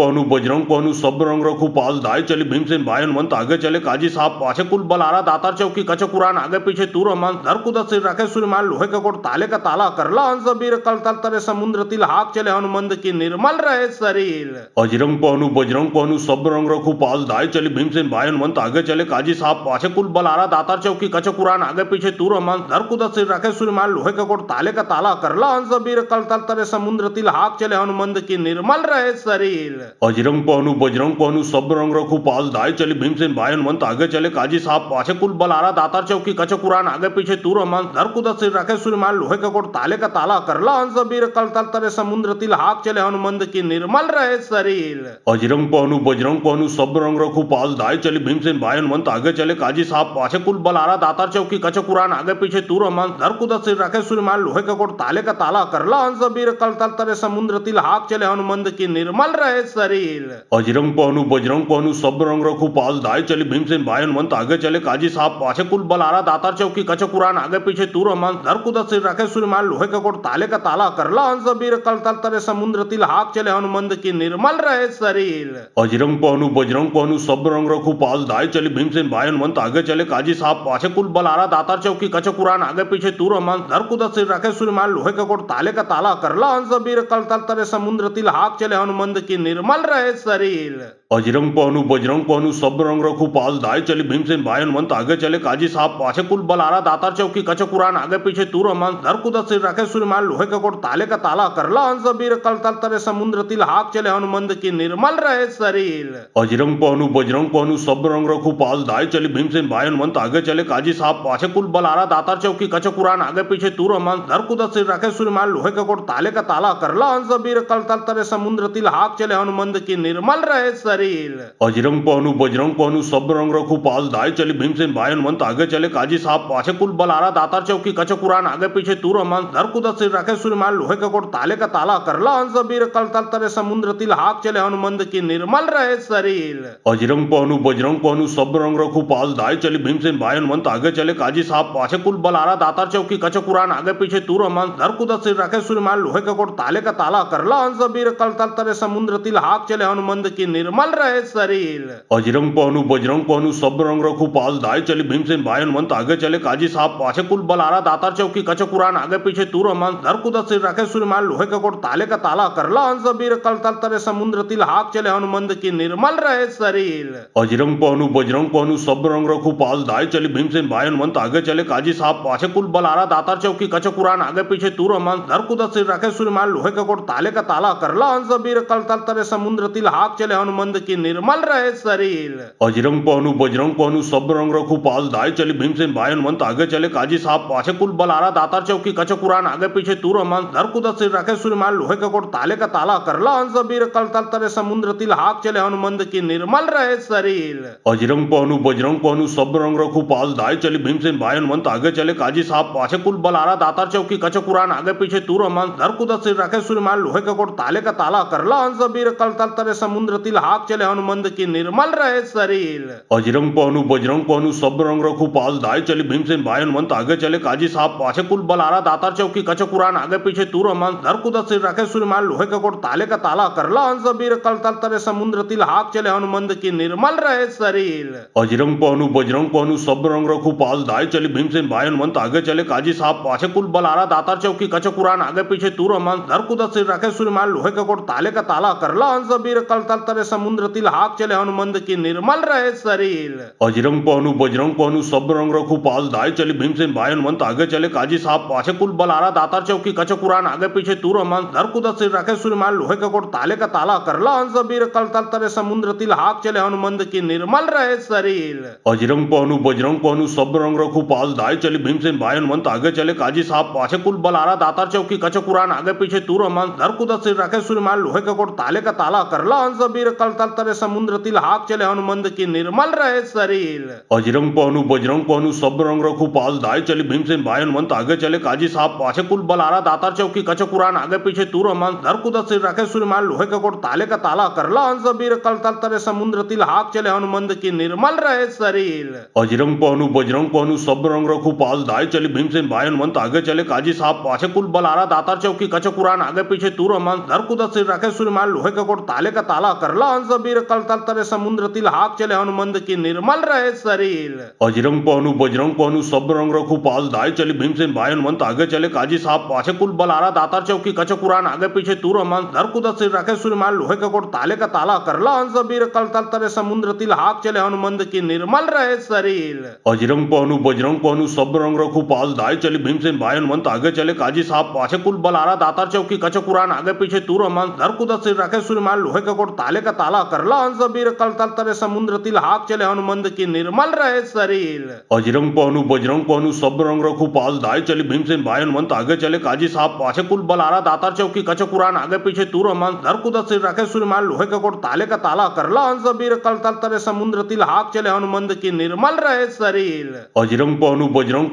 बजरंग को हनु सब रंग रखू पास दाए चली भीमसेन भाई हनुमंत आगे चले काजी साहब पाछे कुल बलारा दातार चौकी कच कुरान आगे पीछे तूर हमान धर कुदत सिर रखे सूर्यमान लोहे का कोट ताले का ताला करला हंस बीर कल तल तरे समुद्र तिल हाक चले हनुमंत की निर्मल रहे शरीर। अजरंग पहनु बजरंग पहनु सब रंग रखू पास दाए चली भीमसेन भाई हनुमंत आगे चले काजी साहब पाछे कुल बलारा दातार चौकी कच कुरान आगे पीछे तूर हमान धर कुदत सिर रखे सूर्यमान लोहे का कोट ताले का ताला करला हंस बीर कल तल तरे समुद्र तिल हाक चले हनुमंत की निर्मल रहे शरीर। अजरंग पहनु बजरंग पहनु सब रंग रखू पास दाए चली भीमसेन भाई हनुमंत आगे चले काजी साहब पाछे कुल बलारा दातार चौकी कच कुरान आगे पीछे तूर हमान धर कुदत सिर रखे सूर्यमान लोहे का कोट ताले का ताला करला हंस बीर कल तल तरे समुद्र तिल हाक चले हनुमंत की निर्मल रहे शरीर। अजरंग पहनु बजरंग पहनु सब रंग रखू पास दाए चली भीमसेन भाई हनुमंत आगे चले काजी साहब पाछे कुल बलारा दातार चौकी कच कुरान आगे पीछे तूर हमान धर कुदत सिर रखे सूर्यमान लोहे का कोट ताले का ताला करला हंस बीर कल तल तरे समुद्र तिल हाक चले हनुमंत की निर्मल रहे शरीर। अजरंग पहनु बजरंग पहनु सब रंग रखू पास दाए चली भीमसेन भाई हनुमंत आगे चले काजी साहब पाछे कुल बलारा दातार चौकी कच कुरान आगे पीछे तूर हमान धर कुदत सिर रखे सूर्यमान लोहे का कोट ताले का ताला करला हंस बीर कल तल तरे समुद्र तिल हाक चले हनुमंत की निर्मल रहे शरीर। अजरंग पहनु बजरंग पहनु सब रंग रखू पास दाए चली भीमसेन भाई हनुमंत आगे चले काजी साहब पाछे कुल बलारा दातार चौकी कच कुरान आगे पीछे तूर हमान धर कुदत सिर रखे सूर्यमान लोहे का कोट ताले का ताला करला हंस बीर कल तल तरे समुद्र तिल हाक चले हनुमंत की निर्मल रहे शरीर। अजरंग पहनु बजरंग पहनु सब रंग रखू पास दाए चली भीमसेन भाई हनुमंत आगे चले काजी साहब पाछे कुल बलारा दातार चौकी कच कुरान आगे पीछे तूर हमान धर कुदत सिर रखे सूर्यमान लोहे का कोट ताले का ताला करला हंस बीर कल तल तरे समुद्र तिल हाक चले हनुमंत की निर्मल रहे शरीर। अजरंग पहनु बजरंग पहनु सब रंग रखू पास दाए चली भीमसेन भाई हनुमंत आगे चले काजी साहब पाछे कुल बलारा दातार चौकी कच कुरान आगे पीछे तूर हमान धर कुदत सिर रखे सूर्यमान लोहे का कोट ताले का ताला करला हंस बीर कल तल तरे समुद्र तिल हाक चले हनुमंत की निर्मल रहे शरीर। अजरंग पहनु बजरंग पहनु सब रंग रखू पास दाए चली भीमसेन भाई हनुमंत आगे चले काजी साहब पाछे कुल बलारा दातार चौकी कच कुरान आगे पीछे तूर हमान धर कुदत सिर रखे सूर्यमान लोहे का कोट ताले का ताला करला हंस बीर कल तल तरे समुद्र तिल हाक चले हनुमंत की निर्मल रहे शरीर। अजरंग पहनु बजरंग पहनु सब रंग रखू पास दाए चली भीमसेन भाई हनुमंत आगे चले काजी साहब पाछे कुल बलारा दातार चौकी कच कुरान आगे पीछे तूर हमान धर कुदत सिर रखे सूर्यमान लोहे का कोट ताले का ताला करला हंस बीर कल तल तरे समुद्र तिल हाक चले हनुमंत की निर्मल रहे शरीर। अजरंग पहनु बजरंग पहनु सब रंग रखू पास दाए चली भीमसेन भाई हनुमंत आगे चले काजी साहब पाछे कुल बलारा दातार चौकी कच कुरान आगे पीछे तूर हमान धर कुदत सिर रखे सूर्यमान लोहे का कोट ताले का ताला करला हंस बीर कल तल तरे समुद्र तिल हाक चले हनुमंत की निर्मल रहे शरीर। अजरंग पहनु बजरंग पहनु सब रंग रखू पास दाए चली भीमसेन भाई हनुमंत आगे चले काजी साहब पाछे कुल बलारा दातार चौकी कच कुरान आगे पीछे तूर हमान धर कुदत सिर रखे सूर्यमान लोहे का कोट ताले का ताला करला हंस बीर कल तल तरे समुद्र तिल हाक चले हनुमंत की निर्मल रहे शरीर। अजरंग पहनु बजरंग पहनु सब रंग रखू पास दाए चली भीमसेन भाई हनुमंत आगे चले काजी साहब पाछे कुल बलारा दातार चौकी कच कुरान आगे पीछे तूर हमान धर कुदत सिर रखे सूर्यमान लोहे का कोट ताले का ताला करला हंस बीर कल तल तरे समुद्र तिल हाक चले हनुमंत की निर्मल रहे शरीर। अजरंग पहनु बजरंग पहनु सब रंग रखू पास दाए चली भीमसेन भाई हनुमंत आगे चले काजी साहब पाछे कुल बलारा दातार चौकी कच कुरान आगे पीछे तूर हमान धर कुदत सिर रखे सूर्यमान लोहे का कोट ताले का ताला करला हंस बीर कल तल तरे समुद्र तिल हाक चले हनुमंत की निर्मल रहे शरीर। अजरंग पहनु बजरंग पहनु सब रंग रखू पास दाए चली भीमसेन भाई हनुमंत आगे चले काजी साहब पाछे कुल बलारा दातार चौकी कच कुरान आगे पीछे तूर हमान धर कुदत सिर रखे सूर्यमान लोहे का कोट ताले का ताला करला हंस बीर कल तल तरे समुद्र तिल हाक चले हनुमंत की निर्मल रहे शरीर। अजरंग पहनु बजरंग पहनु सब रंग रखू पास दाए चली भीमसेन भाई हनुमंत आगे चले काजी साहब पाछे कुल बलारा दातार चौकी कच कुरान आगे पीछे तूर हमान धर कुदत सिर रखे सूर्यमान लोहे का कोट ताले का ताला करला हंस बीर कल तल तरे समुद्र तिल हाक चले हनुमंत की निर्मल रहे शरीर। अजरंग पहनु बजरंग पहनु सब रंग रखू पास दाए चली भीमसेन भाई हनुमंत आगे चले काजी साहब पाछे कुल बलारा दातार चौकी कच कुरान आगे पीछे तूर हमान धर कुदत सिर रखे सूर्यमान लोहे का कोट ताले का ताला करला हंस बीर कल तल तरे समुद्र तिल हाक चले हनुमंत की निर्मल रहे शरीर। अजरंग पहनु बजरंग पहनु सब रंग रखू पास दाए चली भीमसेन भाई हनुमंत आगे चले काजी साहब पाछे कुल बलारा दातार चौकी कच कुरान आगे पीछे तूर हमान धर कुदत सिर रखे सूर्यमान लोहे का कोट ताले का ताला करला हंस बीर कल तल तरे समुद्र तिल हाक चले हनुमंत की निर्मल रहे शरीर। अजरंग पहनु बजरंग पहनु सब रंग रखू पास दाए चली भीमसेन भाई हनुमंत आगे चले काजी साहब पाछे कुल बलारा दातार चौकी कच कुरान आगे पीछे तूर हमान धर कुदत सिर रखे सूर्यमान लोहे का कोट ताले का ताला करला हंस बीर कल तल तरे समुद्र तिल हाक चले हनुमंत की निर्मल रहे शरीर। अजरंग पहनु बजरंग पहनु सब रंग रखू पास दाए चली भीमसेन भाई हनुमंत आगे चले काजी साहब पाछे कुल बलारा दातार चौकी कच कुरान आगे पीछे तूर हमान धर कुदत सिर रखे सूर्यमान लोहे का कोट ताले का ताला करला हंस बीर कल तल तरे समुद्र तिल हाक चले हनुमंत की निर्मल रहे शरीर। बजरंग पहनु सब रंग रखू पास दाए चली भीमसेन भाई हनुमंत आगे चले काजी साहब पाछे कुल बलारा दातार चौकी कच कुरान आगे पीछे तूर हनुमान धर कुदत सिर रखे सूर्यमान लोहे का कोट ताले का ताला करला हंस बीर कल तल तरे समुद्र तिल हाक चले हनुमंत की निर्मल रहे शरीर। बजरंग पहनु सब रंग रखू पास दाए चली भीमसेन भाई हनुमंत आगे चले काजी साहब पाछे कुल बलारा दातार चौकी कच कुरान आगे पीछे तूर हनुमान धर कुदत सिर रखे सूर्यमान लोहे का कोट ताले का ताला करला हंस बीर कल तल तरे समुद्र तिल हाक चले हनुमंत की निर्मल रहे शरीर। बजरंग पहनु सब रंग रखू पास दाए चली भीमसेन भाई हनुमंत आगे चले काजी साहब पाछे कुल बलारा दातार चौकी कच कुरान आगे पीछे तूर हनुमान धर कुदत सिर रखे सूर्यमान लोहे का कोट ताले का ताला करला हंस बीर कल तल तरे समुद्र तिल हाक चले हनुमंत की निर्मल रहे शरीर। बजरंग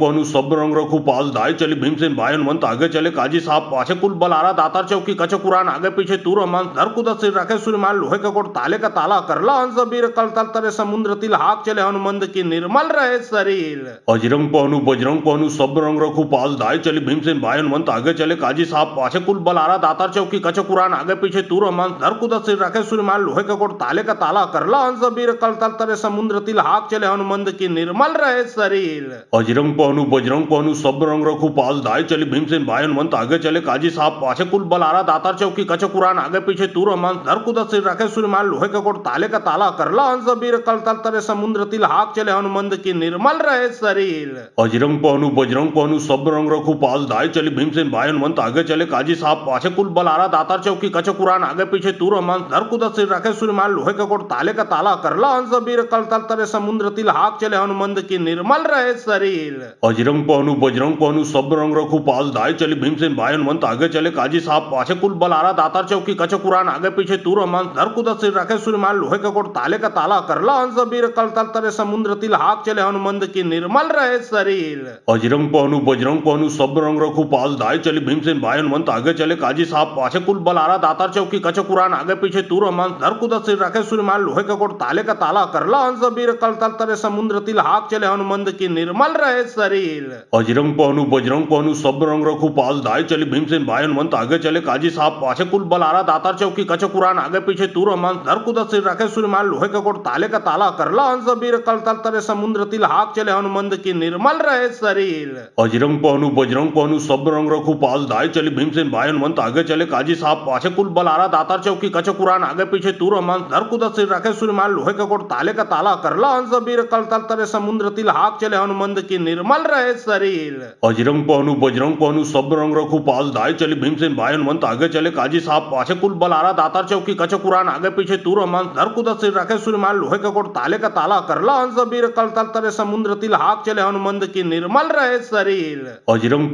पहनु सब रंग रखू पास दाए चली भीमसेन भाई हनुमंत आगे चले काजी साहब पाछे कुल बलारा दातार चौकी कच कुरान आगे पीछे तूर हनुमान धर कुदत सिर रखे सूर्यमान लोहे का कोट ताले का ताला करला हंस बीर कल तल तरे समुद्र तिल हाक चले हनुमंत की निर्मल रहे शरीर। बजरंग पहनु सब रंग रखू पास दाए चली भीमसेन भाई हनुमंत आगे चले काजी साहब पाछे कुल बलारा दातार चौकी कच कुरान आगे पीछे तूर हनुमान धर कुदत सिर रखे सूर्यमान लोहे का कोट ताले का ताला करला हंस बीर कल तल तरे समुद्र तिल हाक चले हनुमंत की निर्मल रहे शरीर। बजरंग पहनु सब रंग रखू पास दाए चली भीमसेन भाई हनुमंत आगे चले काजी साहब पाछे कुल बलारा दातार चौकी कच कुरान आगे पीछे तूर हनुमान धर कुदत सिर रखे सूर्यमान लोहे का कोट ताले का ताला करला हंस बीर कल तल तरे समुद्र तिल हाक चले हनुमंत की निर्मल रहे शरीर। बजरंग पहनु सब रंग रखू पास दाए चली भीमसेन भाई हनुमंत आगे चले काजी साहब पाछे कुल बलारा दातार चौकी कच कुरान आगे पीछे तूर हनुमान धर कुदत सिर रखे सूर्यमान लोहे का कोट ताले का ताला करला हंस बीर कल तल तरे समुद्र तिल हाक चले हनुमंत की निर्मल रहे शरीर। बजरंग पहनु सब रंग रखू पास दाए चली भीमसेन भाई हनुमंत आगे चले काजी साहब पाछे कुल बलारा दातार चौकी कच कुरान आगे पीछे तूर हनुमान धर कुदत सिर रखे सूर्यमान लोहे का कोट ताले का ताला करला हंस बीर कल तल तरे समुद्र तिल हाक चले हनुमंत की निर्मल रहे शरीर। बजरंग पहनु सब रंग रखू पास दाए चली भीमसेन भाई हनुमंत आगे चले काजी साहब पाछे कुल बलारा दातार चौकी कच कुरान आगे पीछे तूर हनुमान धर कुदत सिर रखे सूर्यमान लोहे का कोट ताले का ताला करला हंस बीर कल तल तरे समुद्र तिल हाक चले हनुमंत की निर्मल रहे शरीर। बजरंग पहनु सब रंग रखू पास दाए चली भीमसेन भाई हनुमंत आगे चले काजी साहब पाछे कुल बलारा दातार चौकी कच कुरान आगे पीछे तूर हनुमान धर कुदत सिर रखे सूर्यमान लोहे का कोट ताले का ताला करला हंस बीर कल तल तरे समुद्र तिल हाक चले हनुमंत की निर्मल रहे शरीर। बजरंग पहनु सब रंग रखू पास दाए चली भीमसेन भाई हनुमंत आगे चले काजी साहब पाछे कुल बलारा दातार चौकी कच कुरान आगे पीछे तूर हनुमान धर कुदत सिर रखे सूर्यमान लोहे का कोट ताले का ताला करला हंस बीर कल तल तरे समुद्र तिल हाक चले हनुमंत की निर्मल रहे शरीर। बजरंग पहनु सब रंग रखू पास दाए चली भीमसेन भाई हनुमंत आगे चले काजी साहब पाछे कुल बलारा दातार चौकी कच कुरान आगे पीछे तूर हनुमान धर कुदत सिर रखे सूर्यमान लोहे का कोट ताले का ताला करला हंस बीर कल तल तरे समुद्र तिल हाक चले हनुमंत की निर्मल रहे शरीर। बजरंग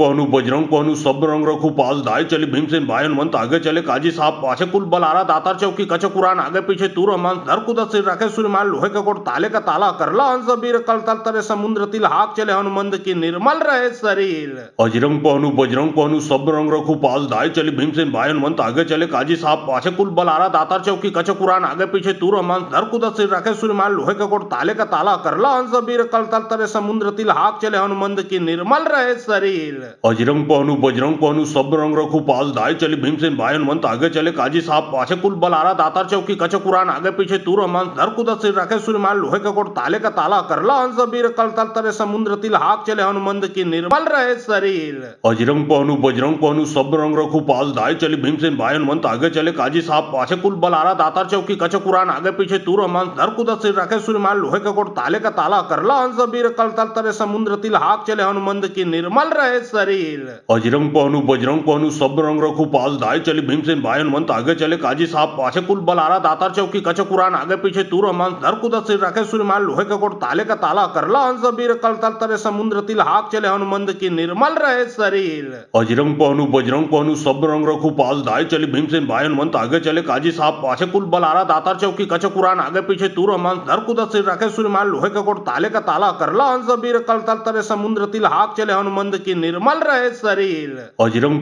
पहनु सब रंग रखू पास दाए चली भीमसेन भाई हनुमंत आगे चले काजी साहब पाछे कुल बलारा दातार चौकी कच कुरान आगे पीछे तूर हनुमान धर कुदत सिर रखे सूर्यमान लोहे का कोट ताले का ताला करला हंस बीर कल तल तरे समुद्र तिल हाक चले हनुमंत की निर्मल रहे शरीर। बजरंग पहनु सब रंग रखू पास दाए चली भीमसेन भाई हनुमंत आगे चले काजी साहब पाछे कुल बलारा दातार चौकी कच कुरान आगे पीछे तूर हनुमान धर कुदत सिर रखे सूर्यमान लोहे का कोट ताले का ताला करला हंस बीर कल तल तरे समुद्र तिल हाक चले हनुमंत की निर्मल रहे शरीर। बजरंग पहनु सब रंग रखू पास दाए चली भीमसेन भाई हनुमंत आगे चले काजी साहब पाछे कुल बलारा दातार चौकी कच कुरान आगे पीछे तूर हनुमान धर कुदत सिर रखे सूर्यमान लोहे का कोट ताले का ताला करला हंस बीर कल तल तरे समुद्र तिल हाक चले हनुमंत की निर्मल रहे शरीर। बजरंग पहनु सब रंग रखू पास दाए चली भीमसेन भाई हनुमंत आगे चले काजी साहब पाछे कुल बलारा दातार चौकी कच कुरान आगे पीछे तूर हनुमान धर कुदत सिर रखे सूर्यमान लोहे का कोट ताले का ताला करला हंस बीर कल तल तरे समुद्र तिल हाक चले हनुमंत की निर्मल रहे शरीर। बजरंग पहनु सब रंग रखू पास दाए चली भीमसेन भाई हनुमंत आगे चले काजी साहब पाछे कुल बलारा दातार चौकी कच कुरान आगे पीछे तूर हनुमान धर कुदत सिर रखे सूर्यमान लोहे का कोट ताले का ताला करला हंस बीर कल तल तरे समुद्र तिल हाक चले हनुमंत की निर्मल रहे शरीर। बजरंग पहनु सब रंग रखू पास दाए चली भीमसेन भाई हनुमंत आगे चले काजी साहब पाछे कुल बलारा दातार चौकी कच कुरान आगे पीछे तूर हनुमान धर कुदत सिर रखे सूर्यमान लोहे का कोट ताले का ताला करला हंस बीर कल तल तरे समुद्र तिल हाक चले हनुमंत की निर्मल रहे शरीर। बजरंग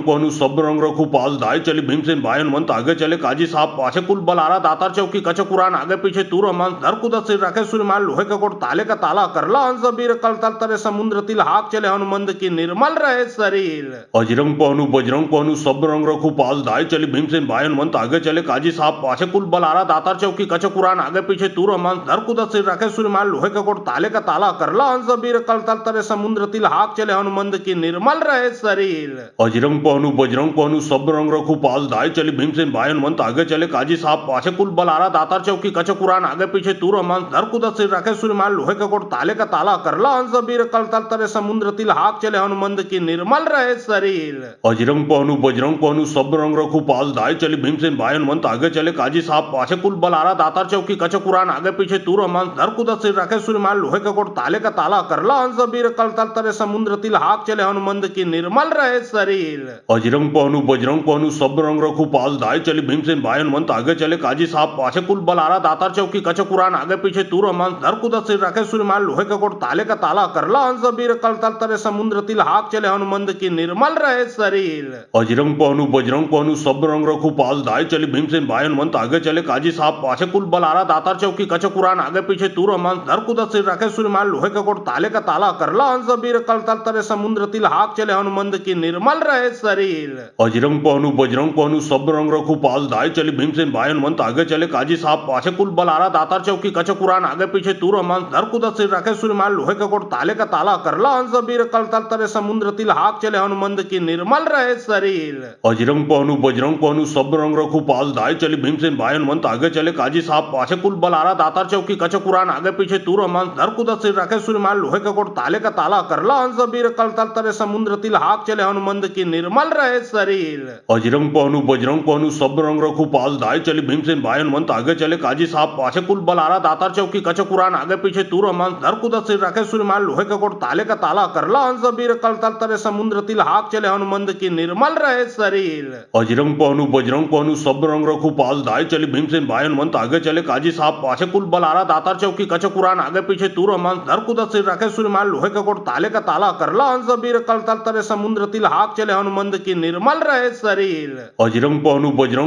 पहनु सब रंग रखू पास दाए चली भीमसेन भाई हनुमंत आगे चले काजी साहब पाछे कुल बलारा दातार चौकी कच कुरान आगे पीछे तूर हनुमान धर कुदत सिर रखे सूर्यमान लोहे का कोट ताले का ताला करला हंस बीर कल तल तरे समुद्र तिल हाक चले हनुमंत की निर्मल रहे शरीर। बजरंग पहनु सब रंग रखू पास दाए चली भीमसेन भाई हनुमंत आगे चले काजी साहब पाछे कुल बलारा दातार चौकी कच कुरान आगे पीछे तू रहमान धर कुदत सिर रखे सूर्यमान लोहे का कोट ताले का ताला करला हंस बीर कल तल तरे समुद्र तिल हाक चले हनुमंद की निर्मल रहे शरीर। अजरंग पहनु सब रंग रखू पास धाय चली भीमसेन भाई हनुमंत आगे चले काजी साहब पाछे कुल बलारा दातार चौकी कच कुरान आगे पीछे तू रहमान धर कुदत सिर रखे सूर्यमान लोहे का कोट ताले का ताला करला हंस बीर कल तल तरे समुद्र तिल हाक चले हनुमंद की निर्मल रहे शरीर। अजरंग पहनु सब रंग रखू पास धाय चली भीमसेन भाई हनुमंत आगे चले काजी साहब पाछे कुल बलारा दातार चौकी कच कुरान आगे पीछे तू रहमान धर कुदत सिर रखे सूर्यमान लोहे का कोट ताले का ताला करला हंस बीर कल तल तरे समुद्र तिल हाक चले हनुमंद की निर्मल रहे शरीर। अजरंग पहनु सब रंग रखू पास धाय चली भीमसेन भाई हनुमंत आगे चले काजी साहब पाछे कुल बलारा दातार चौकी कच कुरान आगे पीछे तू रहमान धर कुदत सिर रखे सूर्यमान लोहे का कोट ताले का ताला करला हंस बीर कल तल तरे समुद्र तिल हाक चले हनुमंद की निर्मल रहे शरीर। अजरंग पहनु सब रंग रखू पास धाय चली भीमसेन भाई हनुमंत आगे चले काजी साहब पाछे कुल बलारा दातार चौकी कच कुरान आगे पीछे तू रहमान धर कुदत सिर रखे सूर्यमान लोहे का कोट ताले का ताला करला हंस बीर कल तल तरे समुद्र तिल हाक चले हनुमंद की निर्मल रहे शरीर। अजरंग पहनु सब रंग रखू पास धाय चली भीमसेन भाई हनुमंत आगे चले काजी साहब पाछे कुल बलारा दातार चौकी कच कुरान आगे पीछे तू रहमान धर कुदत सिर रखे सूर्यमान लोहे का कोट ताले का ताला करला हंस बीर कल तल तरे समुद्र तिल हाक चले हनुमंद की निर्मल रहे शरीर। अजरंग पहनु सब रंग रखू पास धाय चली भीमसेन भाई हनुमंत आगे चले काजी साहब पाछे कुल बलारा दातार चौकी कच कुरान आगे पीछे तू रहमान धर कुदत सिर रखे सूर्यमान लोहे का कोट ताले का ताला करला हंस बीर कल तल तरे समुद्र तिल हाक चले हनुमंद की निर्मल रहे शरीर। अजरंग पहनु सब रंग रखू पास धाय चली भीमसेन भाई हनुमंत आगे चले काजी साहब पाछे कुल बलारा दातार चौकी कच कुरान आगे पीछे तू रहमान धर कुदत सिर रखे सूर्यमान लोहे का कोट ताले का ताला करला हंस बीर कल तल तरे समुद्र तिल हाक चले हनुमंद की निर्मल रहे शरीर। अजरंग पहनु सब रंग रखू पास धाय चली भीमसेन भाई हनुमंत आगे चले काजी साहब पाछे कुल बलारा दातार चौकी कच कुरान आगे पीछे तू रहमान धर कुदत सिर रखे सूर्यमान लोहे का कोट ताले का ताला करला हंस बीर कल तल तरे समुद्र तिल हाक चले हनुमंद की निर्मल रहे शरीर। अजरंग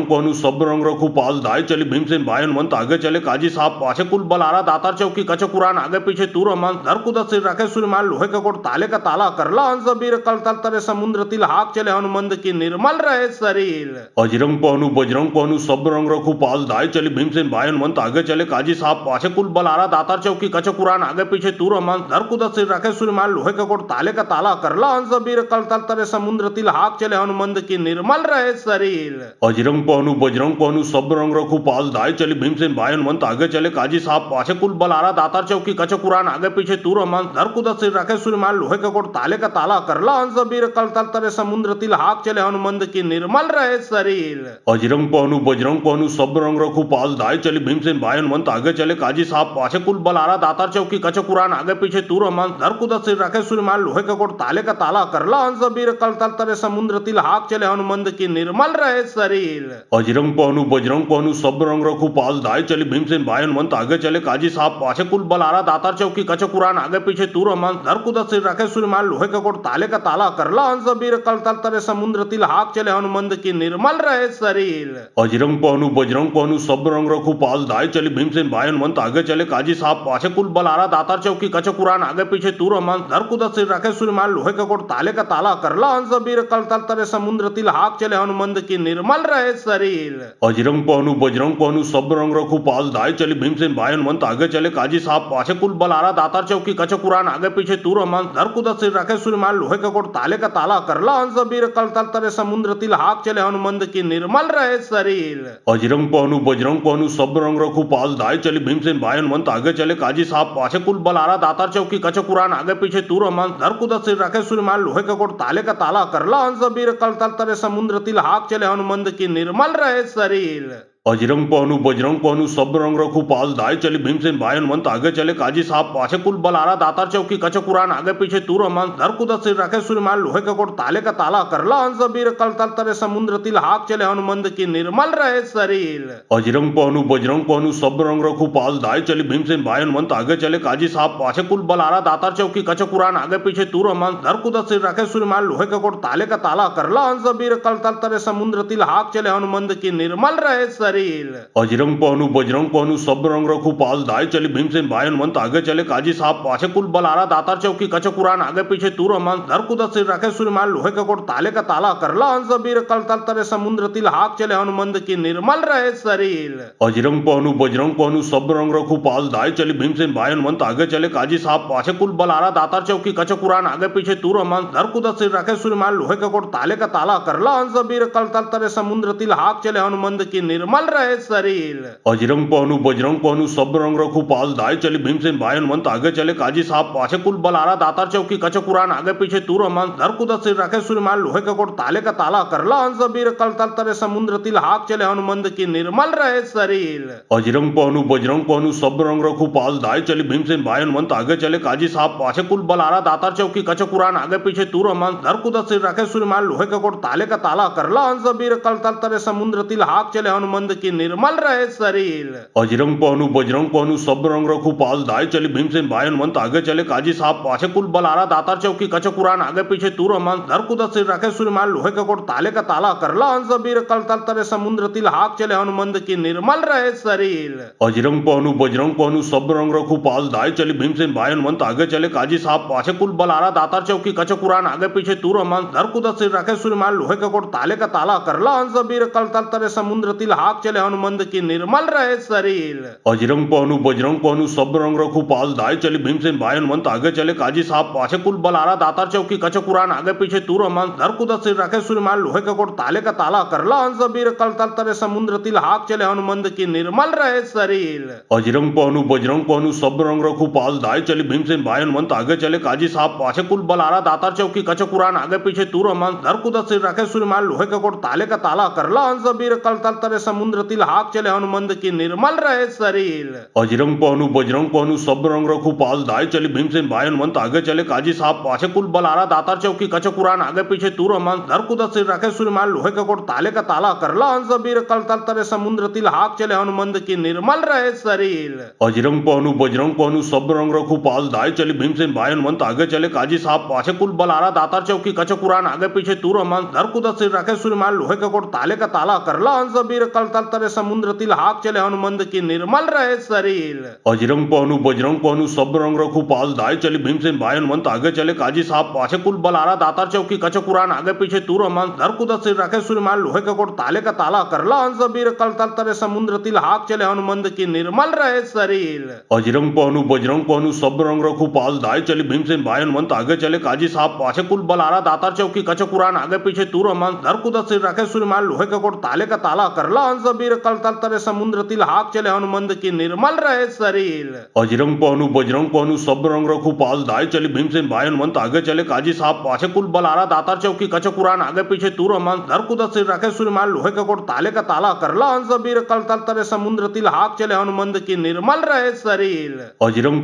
पहनु सब रंग रखू पास धाय चली भीमसेन भाई हनुमंत आगे चले काजी साहब पाछे कुल बलारा दातार चौकी कच कुरान आगे पीछे तू रहमान धर कुदत सिर रखे सूर्यमान लोहे का कोट ताले का ताला करला हंस बीर कल तल तरे समुद्र तिल हाक चले हनुमंद की निर्मल रहे शरीर। अजरंग पहनु सब रंग रखू पास धाय चली भीमसेन भाई हनुमंत आगे चले काजी साहब पाछे कुल बलारा दातार चौकी कच कुरान आगे पीछे तू रहमान धर कुदत सिर रखे सूर्यमान लोहे का कोट ताले का ताला करला हंस बीर कल तल तरे समुद्र तिल हाक चले हनुमंद की निर्मल रहे शरीर। अजरंग पहनु सब रंग रखू पास धाय चली भीमसेन भाई हनुमंत आगे चले काजी साहब पाछे कुल बलारा दातार चौकी कच कुरान आगे पीछे तू रहमान धर कुदत सिर रखे सूर्यमान लोहे का कोट ताले का ताला करला हंस बीर कल तल तरे समुद्र तिल हाक चले हनुमंद की निर्मल रहे शरीर। अजरंग पहनु सब रंग रखू पास धाय चली भीमसेन भाई हनुमंत आगे चले काजी साहब पाछे कुल बलारा दातार चौकी कच कुरान आगे पीछे तू रहमान धर कुदत सिर रखे सूर्यमान लोहे का कोट ताले का ताला करला हंस बीर कल तल तरे समुद्र तिल हाक चले हनुमंद की निर्मल रहे शरीर। अजरंग पहनु सब रंग रखू पास धाय चली भीमसेन भाई हनुमंत आगे चले काजी साहब पाछे कुल बलारा दातार चौकी कच कुरान आगे पीछे तू रहमान धर कुदत सिर रखे सूर्यमान लोहे का कोट ताले का ताला करला हंस बीर कल तल तरे समुद्र तिल हाक चले हनुमंद की निर्मल रहे शरीर। अजरंग पहनु सब रंग रखू पास धाय चली भीमसेन भाई हनुमंत आगे चले काजी साहब पाछे कुल बलारा दातार चौकी कच कुरान आगे पीछे तू रहमान धर कुदत सिर रखे सूर्यमान लोहे का कोट ताले का ताला करला हंस बीर कल तल तरे समुद्र तिल हाक चले हनुमंद की निर्मल रहे शरीर। अजरंग पहनु सब रंग रखू पास धाय चली भीमसेन भाई हनुमंत आगे चले काजी साहब पाछे कुल बलारा दातार चौकी कच कुरान आगे पीछे तू रहमान धर कुदत सिर रखे सूर्यमान लोहे का कोट ताले का ताला करला हंस बीर कल तल तरे समुद्र तिल हाक चले हनुमंद की निर्मल रहे शरीर। अजरंग पहनु सब रंग रखू पास धाय चली भीमसेन भाई हनुमंत आगे चले काजी साहब पाछे कुल बलारा दातार चौकी कच कुरान आगे पीछे तू रहमान धर कुदत सिर रखे सूर्यमान लोहे का कोट ताले का ताला करला हंस बीर कल तल तरे समुद्र तिल हाक चले हनुमंद की निर्मल रहे शरीर। अजरंग पहनु सब रंग रखू पास धाय चली भीमसेन भाई हनुमंत आगे चले काजी साहब पाछे कुल बलारा दातार चौकी कच कुरान आगे पीछे तू रहमान धर कुदत सिर रखे सूर्यमान लोहे का कोट ताले का ताला करला हंस बीर कल तल तरे समुद्र तिल हाक चले हनुमंद की निर्मल रहे शरीर। अजरंग पहनु सब रंग रखू पास धाय चली भीमसेन भाई हनुमंत आगे चले काजी साहब पाछे कुल बलारा दातार चौकी कच कुरान आगे पीछे तू रहमान धर कुदत सिर रखे सूर्यमान लोहे का कोट ताले का ताला करला हंस बीर कल तल तरे समुद्र तिल हाक चले हनुमंद की निर्मल रहे शरीर। शरीर। बजरंग पहनू सब रंग रखू पास दाए चली भीमसेन भाई हनुमंत आगे चले काजी साहब पाछे कुल बलारा दातार चौकी कचक कुरान आगे पीछे तूर हमान धर कुदत सिर रखे सूर्यमान लोहे का कोट ताले का ताला करला हंस वीर कल तल तरे समुद्र तिल हाक चले हनुमंत की निर्मल रहे शरीर। बजरंग पहनू सब रंग रखू पास दाए चली भीमसेन भाई हनुमंत आगे चले काजी साहब पाछे कुल बलारा दातार चौकी कचक कुरान आगे पीछे तूर हमान धर कुदत सिर रखे सूर्यमान लोहे का कोट ताले का ताला करला हंस वीर कल तल तरे समुद्र तिल हाक चले हनुमंत की निर्मल रहे शरीर। बजरंग पहनू सब रंग रखू पास दाए चली भीमसेन भाई हनुमंत आगे चले काजी साहब पाछे कुल बलारा दातार चौकी कचक कुरान आगे पीछे तूर हमान धर कुदत सिर रखे सूर्यमान लोहे का कोट ताले का ताला करला हंस वीर कल तल तरे समुद्र तिल हाक चले हनुमंत की निर्मल रहे शरीर। बजरंग पहनू सब रंग रखू पास दाए चली भीमसेन भाई हनुमंत आगे चले काजी साहब पाछे कुल बलारा दातार चौकी कचक कुरान आगे पीछे तूर हमान धर कुदत सिर रखे सूर्यमान लोहे का कोट ताले का ताला करला हंस वीर कल तल तरे समुद्र तिल हाक चले हनुमंत की निर्मल रहे शरीर। बजरंग पहनू सब रंग रखू पास दाए चली भीमसेन भाई हनुमंत आगे चले काजी साहब पाछे कुल बलारा दातार चौकी कचक कुरान आगे पीछे तूर हमान धर कुदत सिर रखे सूर्यमान लोहे का कोट ताले का ताला करला हंस वीर कल तल तरे समुद्र तिल हाक चले हनुमंत की निर्मल रहे शरीर। बजरंग पहनू सब रंग रखू पास दाए चली भीमसेन भाई हनुमंत आगे चले काजी साहब पाछे कुल बलारा दातार चौकी कचक कुरान आगे पीछे तूर हमान धर कुदत सिर रखे सूर्यमान लोहे का कोट ताले का ताला करला हंस वीर कल तल तरे समुद्र तिल हाक चले हनुमंत की निर्मल रहे शरीर। बजरंग पहनू सब रंग रखू पास दाए चली भीमसेन भाई हनुमंत आगे चले काजी साहब पाछे कुल बलारा दातार चौकी कचक कुरान आगे पीछे तूर हमान धर कुदत सिर रखे सूर्यमान लोहे का कोट ताले का ताला करला हंस वीर कल तल तरे समुद्र तिल हाक चले हनुमंत की निर्मल रहे शरीर। बजरंग पहनू सब रंग रखू पास दाए चली भीमसेन भाई हनुमंत आगे चले काजी साहब पाछे कुल बलारा दातार चौकी कचक कुरान आगे पीछे तूर हमान धर कुदत सिर रखे सूर्यमान लोहे का कोट ताले का ताला करला हंस वीर कल तल तरे समुद्र तिल हाक चले हनुमंत की निर्मल रहे शरीर। बजरंग पहनू सब रंग रखू पास दाए चली भीमसेन भाई हनुमंत आगे चले काजी साहब पाछे कुल बलारा दातार चौकी कचक कुरान आगे पीछे तूर हमान धर कुदत सिर रखे सूर्यमान लोहे का कोट ताले का ताला करला हंस वीर कल तल तरे समुद्र तिल हाक चले हनुमंत की निर्मल रहे शरीर। बजरंग पहनू सब रंग रखू पास दाए चली भीमसेन भाई हनुमंत आगे चले काजी साहब पाछे कुल बलारा दातार चौकी कचक कुरान आगे पीछे तूर हमान धर कुदत सिर रखे सूर्यमान लोहे का कोट ताले का ताला करला हंस वीर कल तल तरे समुद्र तिल हाक चले हनुमंत की निर्मल रहे शरीर। बजरंग पहनू सब रंग रखू पास दाए चली भीमसेन भाई हनुमंत आगे चले काजी साहब पाछे कुल बलारा दातार चौकी कचक कुरान आगे पीछे तूर हमान धर कुदत सिर रखे सूर्यमान लोहे का कोट ताले का ताला करला हंस वीर कल तल तरे समुद्र तिल हाक चले हनुमंत की निर्मल रहे शरीर। बजरंग पहनू सब रंग रखू पास दाए चली भीमसेन भाई हनुमंत आगे चले काजी साहब पाछे कुल बलारा दातार चौकी कचक कुरान आगे पीछे तूर हमान धर कुदत सिर रखे सूर्यमान लोहे का कोट ताले का ताला करला हंस वीर कल तल तरे समुद्र तिल हाक चले हनुमंत की निर्मल रहे शरीर। बजरंग पहनू सब रंग रखू पास दाए चली भीमसेन भाई हनुमंत आगे चले काजी साहब पाछे कुल बलारा दातार चौकी कचक कुरान आगे पीछे तूर हमान धर कुदत सिर रखे सूर्यमान लोहे का कोट ताले का ताला करला हंस वीर कल तल तरे समुद्र तिल हाक चले हनुमंत की निर्मल रहे शरीर। बजरंग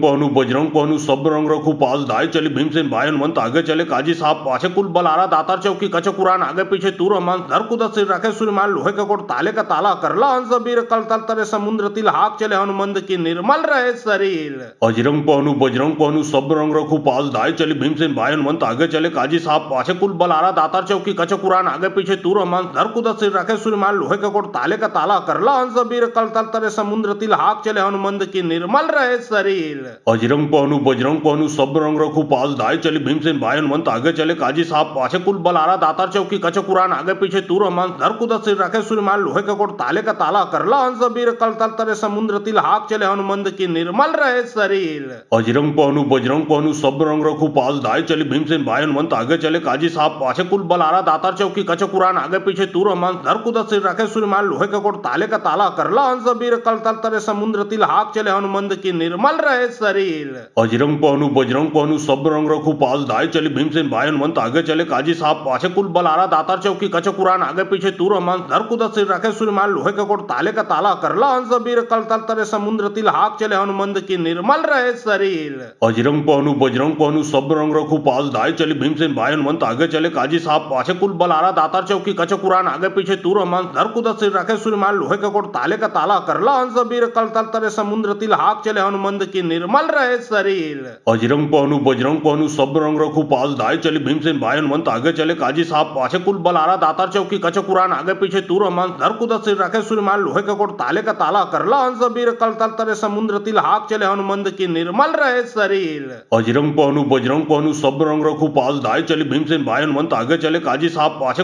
पहनू सब रंग रखू पास दाए चली भीमसेन भाई हनुमंत आगे चले काजी साहब पाछे कुल बलारा दातार चौकी कचक कुरान आगे पीछे तूर हमान धर कुदत सिर रखे सूर्यमान लोहे का कोट ताले का ताला करला हंस वीर कल तल तरे समुद्र तिल हाक चले हनुमंत की निर्मल रहे शरीर। बजरंग पहनू सब रंग रखू पास दाए चली भीमसेन भाई हनुमंत आगे चले काजी साहब पाछे कुल बलारा दातार चौकी कचक कुरान आगे पीछे तूर हमान धर कुदत सिर रखे सूर्यमान लोहे का कोट ताले का ताला करला हंस वीर कल तल तरे समुद्र तिल हाक चले हनुमंत की निर्मल रहे शरीर। बजरंग पहनू सब रंग रखू पास दाए चली भीमसेन भाई हनुमंत आगे चले काजी साहब पाछे कुल बलारा दातार चौकी कचक कुरान आगे पीछे तूर हमान धर कुदत सिर रखे सूर्यमान लोहे का कोट ताले का ताला करला हंस वीर कल तल तरे समुद्र तिल हाक चले हनुमंत की निर्मल रहे शरीर। बजरंग पहनू सब रंग रखू पास दाए चली भीमसेन भाई हनुमंत आगे चले काजी साहब पाछे कुल बलारा दातार चौकी कचक कुरान आगे पीछे तूर हमान धर कुदत सिर रखे सूर्यमान लोहे का कोट ताले का ताला करला हंस वीर कल तल तरे समुद्र तिल हाक चले हनुमंत की निर्मल रहे शरीर। बजरंग पहनू सब रंग रखू पास दाए चली भीमसेन भाई हनुमंत आगे चले काजी साहब पाछे कुल बलारा दातार चौकी कचक कुरान आगे पीछे तूर हमान धर कुदत सिर रखे सूर्यमान लोहे का कोट ताले का ताला करला हंस वीर कल तल तरे समुद्र तिल हाक चले हनुमंत की निर्मल रहे शरीर। बजरंग पहनू सब रंग रखू पास दाए चली भीमसेन भाई हनुमंत आगे चले काजी साहब पाछे कुल बलारा दातार चौकी कचक कुरान आगे पीछे तूर हमान धर कुदत सिर रखे सूर्यमान लोहे का कोट ताले का ताला करला हंस वीर कल तल तरे समुद्र तिल हाक चले हनुमंत की निर्मल रहे शरीर। बजरंग पहनू सब रंग रखू पास दाए चली भीमसेन भाई हनुमंत आगे चले काजी साहब पाछे कुल बलारा दातार चौकी कचक कुरान आगे पीछे तूर हमान धर कुदत सिर रखे सूर्यमान लोहे का कोट ताले का ताला करला हंस वीर कल तल तरे समुद्र तिल हाक चले हनुमंत की निर्मल रहे शरीर। बजरंग पहनू सब रंग रखू पास दाए चली भीमसेन भाई हनुमंत आगे चले काजी साहब पाछे